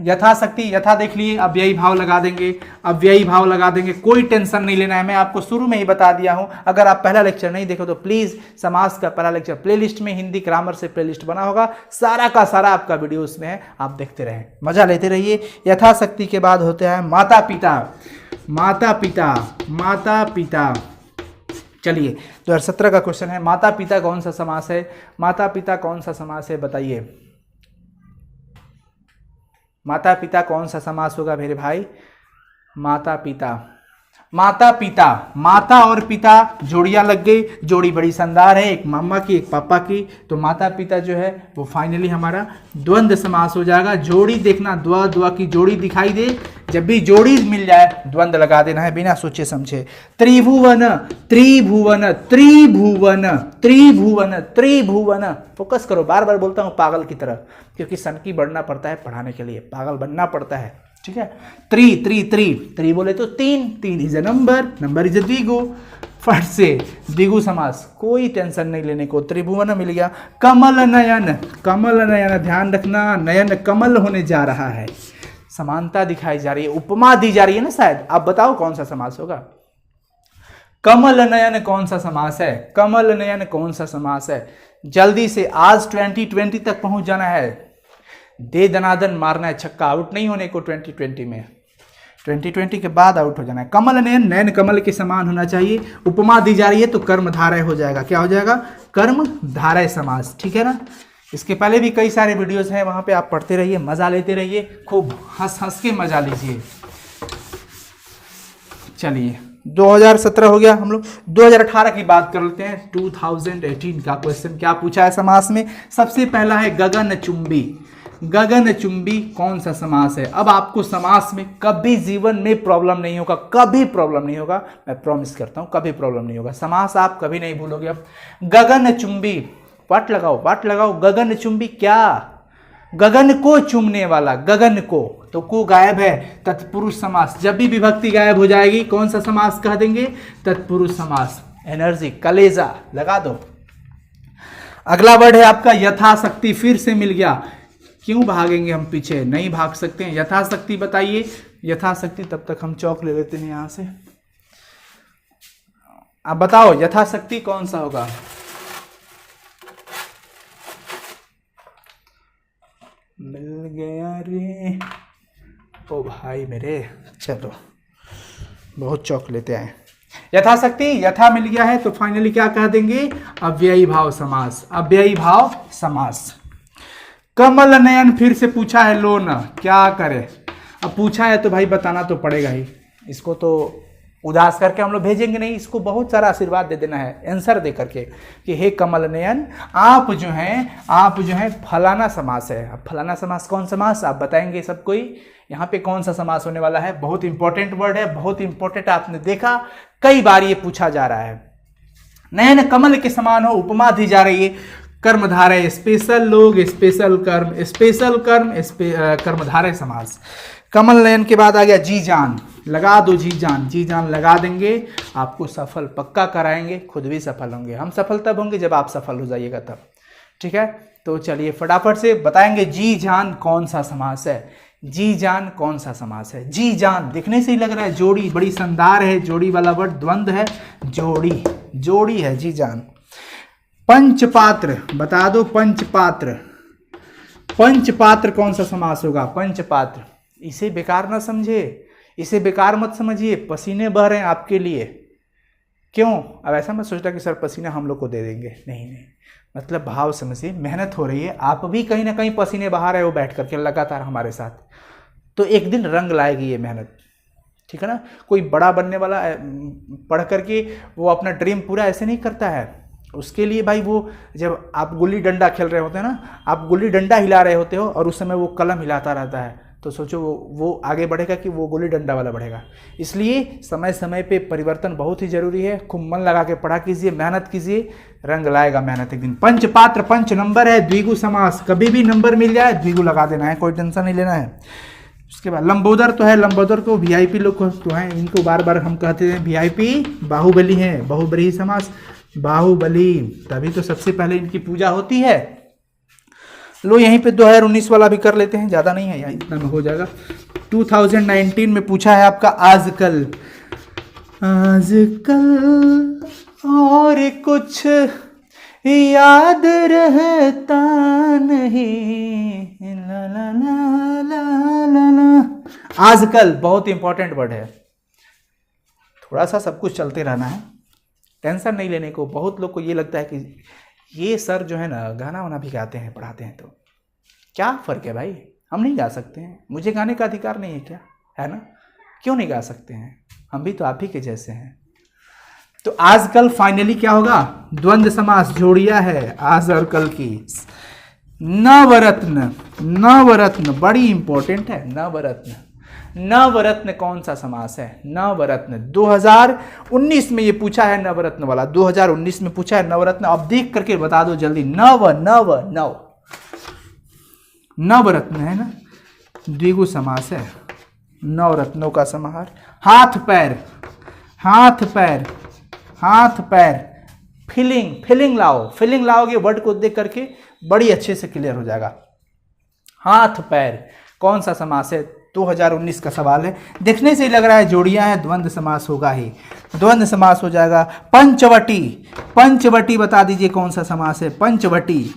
A: यथाशक्ति, यथा देख लिए, अव्ययी भाव लगा देंगे, अव्ययी भाव लगा देंगे, कोई टेंशन नहीं लेना है। मैं आपको शुरू में ही बता दिया हूं, अगर आप पहला लेक्चर नहीं देखो तो प्लीज समास का पहला लेक्चर प्लेलिस्ट में, हिंदी ग्रामर से प्लेलिस्ट बना होगा, सारा का सारा आपका वीडियो उसमें है, आप देखते रहें, मजा लेते रहिए। यथाशक्ति के बाद होते हैं माता पिता, माता पिता, माता पिता। चलिए 2017 का क्वेश्चन है, माता पिता कौन सा समास है? माता पिता कौन सा समास है बताइए? माता पिता कौन सा समास होगा मेरे भाई? माता पिता, माता पिता, माता और पिता जोड़ियां लग गई, जोड़ी बड़ी शानदार है, एक मम्मा की एक पापा की, तो माता पिता जो है वो फाइनली हमारा द्वंद्व समास हो जाएगा। जोड़ी देखना, द्व की जोड़ी दिखाई दे, जब भी जोड़ी मिल जाए द्वंद्व लगा देना है बिना सोचे समझे। त्रिभुवन, त्रिभुवन, त्रिभुवन, त्रिभुवन, त्रिभुवन, फोकस करो, बार बार बोलता हूँ पागल की तरह, क्योंकि सनकी बढ़ना पड़ता है पढ़ाने के लिए, पागल बनना पड़ता है, ठीक है। त्रि बोले तो 3 is a number is a द्विगु, फट से द्विगु समास, कोई टेंशन नहीं लेने को। त्रिभुवन मिल गया। कमल नयन, कमल नयन, ध्यान रखना नयन कमल होने जा रहा है, समानता दिखाई जा रही है, उपमा दी जा रही है ना शायद। आप बताओ कौन सा समास होगा? कमल नयन कौन सा समास है? कमल नयन कौन सा समास है? जल्दी से, आज 2020 तक पहुंच जाना है, दे दनादन मारना है, छक्का, आउट नहीं होने को 2020 में, 2020 के बाद आउट हो जाना है। कमल नयन, नयन कमल के समान होना चाहिए, उपमा दी जा रही है तो कर्मधारय हो जाएगा। क्या हो जाएगा? कर्मधारय समास, ठीक है ना। इसके पहले भी कई सारे वीडियोस हैं, वहां पे आप पढ़ते रहिए, मजा लेते रहिए, खूब हंस हंस के मजा लीजिए। चलिए 2017 हो गया, हम लोग 2018 की बात कर लेते हैं। 2018 का क्वेश्चन क्या पूछा है समास में? सबसे पहला है गगनचुंबी। गगनचुंबी कौन सा समास है? अब आपको समास में कभी जीवन में प्रॉब्लम नहीं होगा, कभी प्रॉब्लम नहीं होगा, मैं प्रॉमिस करता हूं, कभी प्रॉब्लम नहीं होगा। समास आप कभी नहीं भूलोगे। अब गगनचुंबी, वाट लगाओ, गगनचुंबी क्या? गगन को चूमने वाला, गगन को, तो को गायब है, तत्पुरुष समास। जब भी विभक्ति गायब हो जाएगी कौन सा समास कह देंगे? तत्पुरुष समास। एनर्जी, कलेजा लगा दो। अगला वर्ड है आपका यथाशक्ति, फिर से मिल गया। क्यों भागेंगे हम पीछे? नहीं भाग सकते हैं। यथाशक्ति बताइए, यथाशक्ति। तब तक हम चौक ले लेते हैं यहां से। आप बताओ यथाशक्ति कौन सा होगा? मिल गया रे ओ भाई मेरे, चलो बहुत चौक लेते आए। यथाशक्ति, यथा मिल गया है तो फाइनली क्या कह देंगे? अव्ययी भाव समास, अव्ययी भाव समास। कमल नयन फिर से पूछा है लो ना, क्या करे, अब पूछा है तो भाई बताना तो पड़ेगा ही। इसको तो उदास करके हम लोग भेजेंगे नहीं, इसको बहुत सारा आशीर्वाद दे देना है आंसर दे करके कि हे कमल नयन आप जो हैं फलाना समास है। अब फलाना समास कौन समास आप बताएंगे सब कोई, यहाँ पे कौन सा समास होने वाला है। बहुत इंपॉर्टेंट वर्ड है, बहुत इंपॉर्टेंट, आपने देखा कई बार ये पूछा जा रहा है। नयन कमल के समान हो उपमा दी जा रही है, कर्मधारय स्पेशल लोग, स्पेशल कर्म कर्मधारय समास। कमल नयन के बाद आ गया जी जान, लगा दो जी जान लगा देंगे, आपको सफल पक्का कराएंगे, खुद भी सफल होंगे। हम सफल तब होंगे जब आप सफल हो जाइएगा तब, ठीक है। तो चलिए फटाफट से बताएंगे जी जान कौन सा समास है, जी जान कौन सा समास है। जी जान दिखने से ही लग रहा है जोड़ी, बड़ी शानदार है, जोड़ी वाला वर्ड द्वंद्व है, जोड़ी है जी जान। पंचपात्र बता दो, पंचपात्र कौन सा समास होगा। पंचपात्र, इसे बेकार ना समझे, इसे बेकार मत समझिए, पसीने बह रहे हैं आपके लिए। क्यों? अब ऐसा मत सोचता कि सर पसीना हम लोग को दे देंगे, नहीं, मतलब भाव समझिए, मेहनत हो रही है, आप भी कहीं ना कहीं पसीने बहा रहे हो बैठ करके लगातार हमारे साथ, तो एक दिन रंग लाएगी ये मेहनत, ठीक है ना। कोई बड़ा बनने वाला पढ़ करके वो अपना ड्रीम पूरा ऐसे नहीं करता है, उसके लिए भाई वो जब आप गुल्ली डंडा खेल रहे होते हैं ना, आप गुल्ली डंडा हिला रहे होते हो और उस समय वो कलम हिलाता रहता है, तो सोचो वो आगे बढ़ेगा कि वो गुल्ली डंडा वाला बढ़ेगा। इसलिए समय समय पे परिवर्तन बहुत ही जरूरी है, खूब मन लगा के पढ़ा कीजिए, मेहनत कीजिए, रंग लाएगा मेहनत एक दिन। पंचपात्र, पंच नंबर है, द्विगु समास, कभी भी नंबर मिल जाए द्विगु लगा देना है, कोई टेंशन नहीं लेना है। उसके बाद लंबोदर तो है, लंबोदर को वीआईपी लोग तो हैं, इनको बार बार हम कहते हैं वीआईपी, बाहुबली हैं, बहुब्रीहि समास, बाहुबली, तभी तो सबसे पहले इनकी पूजा होती है। लो यहीं पे 2019 वाला भी कर लेते हैं, ज़्यादा नहीं है, यहाँ इतना में हो जाएगा। 2019 में पूछा है आपका आजकल और कुछ याद रहता नहीं, ला ला ला ला ला ला। आजकल बहुत इंपॉर्टेंट वर्ड है, थोड़ा सा सब कुछ चलते रहना है, टेंशन नहीं लेने को। बहुत लोग को ये लगता है कि ये सर जो है ना गाना वाना भी गाते हैं, पढ़ाते हैं, तो क्या फ़र्क है भाई, हम नहीं गा सकते हैं, मुझे गाने का अधिकार नहीं है क्या, है ना, क्यों नहीं गा सकते हैं, हम भी तो आप ही के जैसे हैं। तो आजकल फाइनली क्या होगा, द्वंद्व समास, जोड़िया है आज और कल की। नवरत्न, नवरत्न बड़ी इंपॉर्टेंट है, नवरत्न, नवरत्न कौन सा समास है, नवरत्न 2019 में ये पूछा है, नवरत्न वाला 2019 में पूछा है नवरत्न। अब देख करके बता दो जल्दी, नवरत्न है ना, द्विगु समास है, नवरत्नों का समाहार। हाथ पैर, हाथ पैर, हाथ पैर, फीलिंग लाओ, फीलिंग लाओगे वर्ड को देख करके बड़ी अच्छे से क्लियर हो जाएगा। हाथ पैर कौन सा समास है, 2019 का सवाल है, देखने से ही लग रहा है जोड़ियां हैं, द्वंद्व समास होगा ही, द्वंद्व समास हो जाएगा। पंचवटी, पंचवटी बता दीजिए कौन सा समास है, पंचवटी,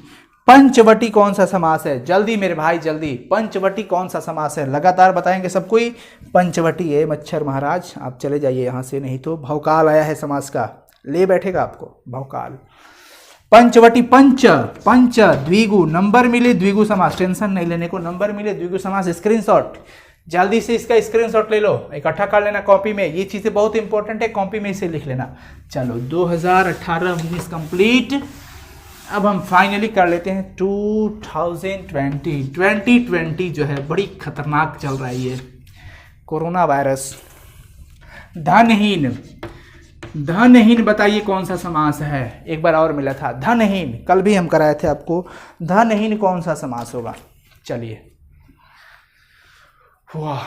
A: पंचवटी कौन सा समास है, जल्दी मेरे भाई जल्दी, पंचवटी कौन सा समास है, लगातार बताएंगे सब कोई। पंचवटी है मच्छर महाराज, आप चले जाइए यहाँ से, नहीं तो भवकाल आया है समास का, ले बैठेगा आपको भवकाल। पंचवटी, पंच, पंच द्विगु, नंबर मिले द्विगु समास, टेंशन नहीं लेने को, नंबर मिले द्विगु समास। स्क्रीनशॉट, जल्दी से इसका स्क्रीनशॉट ले लो, इकट्ठा कर लेना कॉपी में, ये चीज़ें बहुत इंपॉर्टेंट है, कॉपी में इसे लिख लेना। चलो 2018-19 कंप्लीट। अब हम फाइनली कर लेते हैं 2020 जो है बड़ी खतरनाक चल रही है, कोरोना वायरस। धनहीन, धनहीन बताइए कौन सा समास है, एक बार और मिला था धनहीन, कल भी हम कराए थे आपको, धनहीन कौन सा समास होगा। चलिए वाह,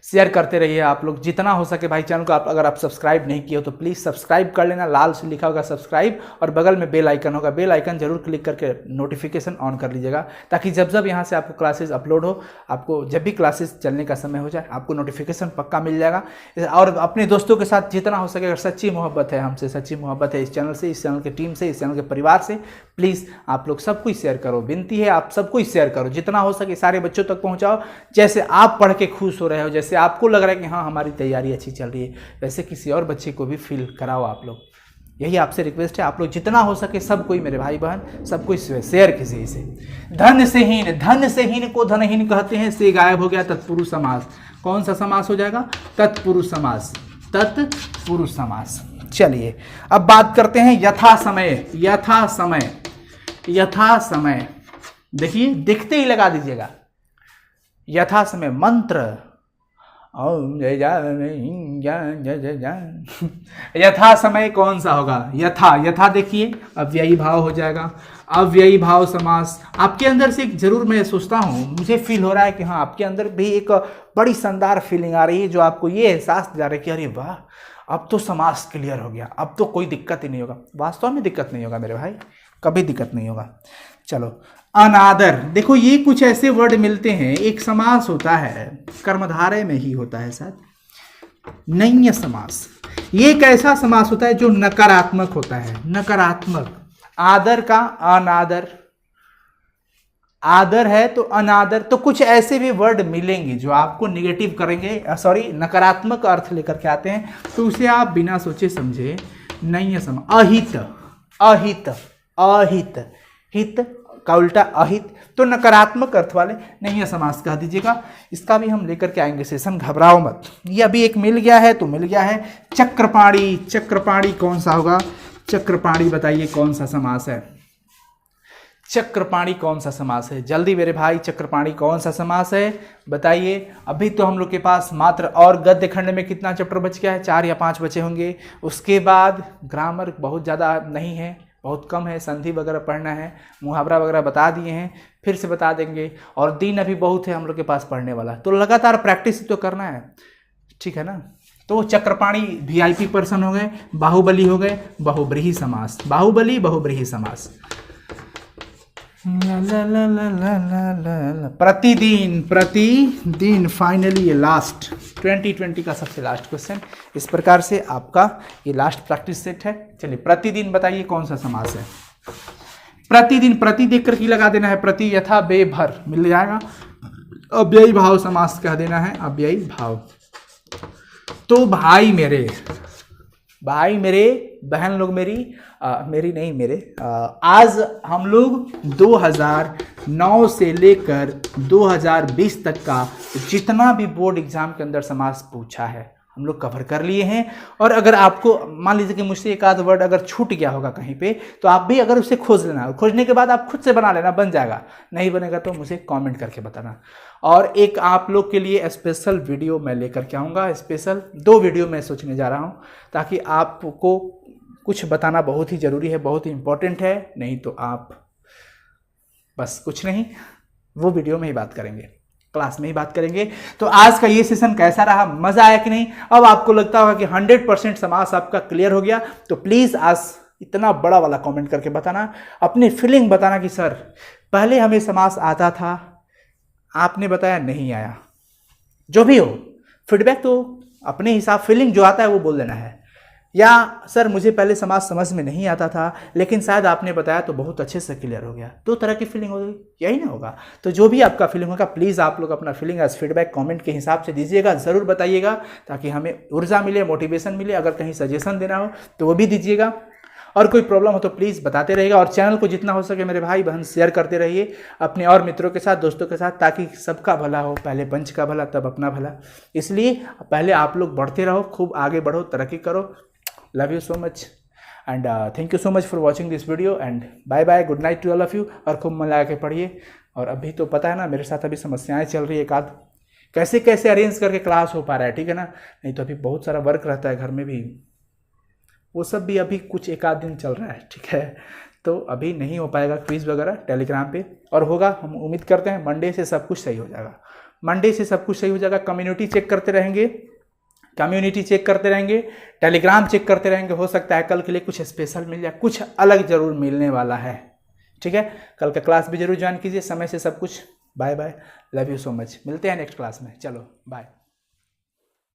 A: शेयर करते रहिए आप लोग जितना हो सके भाई चैनल को। आप अगर आप सब्सक्राइब नहीं किए हो तो प्लीज़ सब्सक्राइब कर लेना, लाल से लिखा होगा सब्सक्राइब और बगल में बेल आइकन होगा, बेल आइकन जरूर क्लिक करके नोटिफिकेशन ऑन कर लीजिएगा, ताकि जब जब यहाँ से आपको क्लासेस अपलोड हो, आपको जब भी क्लासेस चलने का समय हो जाए आपको नोटिफिकेशन पक्का मिल जाएगा। और अपने दोस्तों के साथ जितना हो सके, अगर सच्ची मोहब्बत है हमसे, सच्ची मोहब्बत है इस चैनल से, इस चैनल की टीम से, इस चैनल के परिवार से, प्लीज़ आप लोग सबको शेयर करो, विनती है आप सबको शेयर करो, जितना हो सके सारे बच्चों तक पहुँचाओ। जैसे आप पढ़ के खुश हो रहे हो, जैसे आपको लग रहा है कि हाँ हमारी तैयारी अच्छी चल रही है, वैसे किसी और बच्चे को भी फील कराओ आप लोग। यही आपसे रिक्वेस्ट है, आप लोग जितना हो सके सब कोई मेरे भाई बहन सब कोई शेयर कीजिए इसे। धन से हीन को धनहीन कहते हैं, से गायब हो गया तत्पुरुष समास। कौन सा समास हो जाएगा? तत्पुरुष समास, तत्पुरुष समास। चलिए अब बात करते हैं यथा समय। यथा समय, यथा समय देखिए दिखते ही लगा दीजिएगा। यथा समय मंत्र ओम जय जय यथा समय कौन सा होगा? यथा, यथा देखिए अव्ययी भाव हो जाएगा। अव्ययी भाव समास आपके अंदर से एक जरूर मैं सोचता हूँ, मुझे फील हो रहा है कि हाँ आपके अंदर भी एक बड़ी शानदार फीलिंग आ रही है, जो आपको ये एहसास दिला रही है कि अरे वाह अब तो समास क्लियर हो गया, अब तो कोई दिक्कत ही नहीं होगा। वास्तव में दिक्कत नहीं होगा मेरे भाई, कभी दिक्कत नहीं होगा। चलो अनादर, देखो ये कुछ ऐसे वर्ड मिलते हैं, एक समास होता है कर्मधारय में ही होता है शायद, नैय समास। ये एक ऐसा समास होता है जो नकारात्मक होता है, नकारात्मक। आदर का अनादर, आदर है तो अनादर, तो कुछ ऐसे भी वर्ड मिलेंगे जो आपको निगेटिव करेंगे, सॉरी नकारात्मक अर्थ लेकर के आते हैं, तो उसे आप बिना सोचे समझे नैय समास। अहित, अहित, अहित, हित का उल्टा अहित, तो नकारात्मक अर्थ वाले नहीं है समास कह दीजिएगा। इसका भी हम लेकर के आएंगे सेशन, घबराओ मत। ये अभी एक मिल गया है तो मिल गया है। चक्रपाणी, चक्रपाणी कौन सा होगा? चक्रपाणी बताइए कौन सा समास है? चक्रपाणी कौन सा समास है? जल्दी मेरे भाई, चक्रपाणी कौन सा समास है बताइए। अभी तो हम लोग के पास मात्र और गद्य खंड में कितना चैप्टर बच गया है? 4 या 5 बचे होंगे। उसके बाद ग्रामर बहुत ज़्यादा नहीं है, बहुत कम है, संधि वगैरह पढ़ना है, मुहावरा वगैरह बता दिए हैं, फिर से बता देंगे, और दिन अभी बहुत है हम लोग के पास पढ़ने वाला, तो लगातार प्रैक्टिस तो करना है, ठीक है ना। तो चक्रपाणी वीआईपी पर्सन हो गए, बाहुबली हो गए, बहुब्रीहि समास, बाहुबली बहुब्रीहि समास। प्रतिदिन, प्रतिदिन फाइनली ये लास्ट 2020 का सबसे लास्ट क्वेश्चन। इस प्रकार से आपका ये लास्ट प्रैक्टिस सेट है। चलिए प्रतिदिन बताइए कौन सा समास है? प्रतिदिन, प्रति देख कर ही लगा देना है, प्रति यथा बेभर मिल जाएगा। अव्ययी भाव समास कह देना है, अव्ययी भाव। तो भाई मेरे, भाई मेरे, बहन लोग मेरी, मेरी नहीं मेरे, आज हम लोग 2009 से लेकर 2020 तक का जितना भी बोर्ड एग्जाम के अंदर समास पूछा है हम लोग कवर कर लिए हैं। और अगर आपको मान लीजिए कि मुझसे एक आध वर्ड अगर छूट गया होगा कहीं पे, तो आप भी अगर उसे खोज लेना, खोजने के बाद आप खुद से बना लेना, बन जाएगा। नहीं बनेगा तो मुझे कमेंट करके बताना। और एक आप लोग के लिए स्पेशल वीडियो मैं लेकर के आऊँगा, स्पेशल 2 वीडियो मैं सोचने जा रहा हूँ, ताकि आपको कुछ बताना बहुत ही ज़रूरी है, बहुत ही इंपॉर्टेंट है। नहीं तो आप बस कुछ नहीं, वो वीडियो में ही बात करेंगे, क्लास में ही बात करेंगे। तो आज का ये सेशन कैसा रहा, मज़ा आया कि नहीं? अब आपको लगता होगा कि 100% समास आपका क्लियर हो गया, तो प्लीज़ आज इतना बड़ा वाला कमेंट करके बताना, अपनी फीलिंग बताना कि सर पहले हमें समास आता था, आपने बताया नहीं आया। जो भी हो फीडबैक तो अपने हिसाब, फीलिंग जो आता है वो बोल देना है। या सर मुझे पहले समाज समझ में नहीं आता था, लेकिन शायद आपने बताया तो बहुत अच्छे से क्लियर हो गया। 2 तरह की फीलिंग होगी, यही ना होगा। तो जो भी आपका फीलिंग होगा, प्लीज़ आप लोग अपना फीलिंग एज फीडबैक कमेंट के हिसाब से दीजिएगा, ज़रूर बताइएगा, ताकि हमें ऊर्जा मिले, मोटिवेशन मिले। अगर कहीं सजेशन देना हो तो वो भी दीजिएगा, और कोई प्रॉब्लम हो तो प्लीज़ बताते रहिएगा। और चैनल को जितना हो सके मेरे भाई बहन शेयर करते रहिए अपने और मित्रों के साथ, दोस्तों के साथ, ताकि सबका भला हो। पहले पंच का भला तब अपना भला, इसलिए पहले आप लोग बढ़ते रहो, खूब आगे बढ़ो, तरक्की करो। Love you so much and thank you so much for watching this video and bye bye, good night to all of you। और खूब मन लगा के पढ़िए। और अभी तो पता है ना मेरे साथ अभी समस्याएं चल रही है, एक आध कैसे कैसे अरेंज करके क्लास हो पा रहा है, ठीक है ना। नहीं तो अभी बहुत सारा वर्क रहता है घर में भी, वो सब भी अभी कुछ एक आध दिन चल रहा है, ठीक है। तो अभी नहीं हो पाएगा क्विज वगैरह टेलीग्राम पे, और होगा, हम उम्मीद करते हैं मंडे से सब कुछ सही हो जाएगा। मंडे से सब कुछ सही हो जाएगा। कम्युनिटी चेक करते रहेंगे, कम्युनिटी चेक करते रहेंगे, टेलीग्राम चेक करते रहेंगे। हो सकता है कल के लिए कुछ स्पेशल मिल जाए, कुछ अलग जरूर मिलने वाला है, ठीक है। कल का क्लास भी जरूर ज्वाइन कीजिए समय से सब कुछ। Bye bye, love you so much, मिलते हैं नेक्स्ट क्लास में। चलो बाय।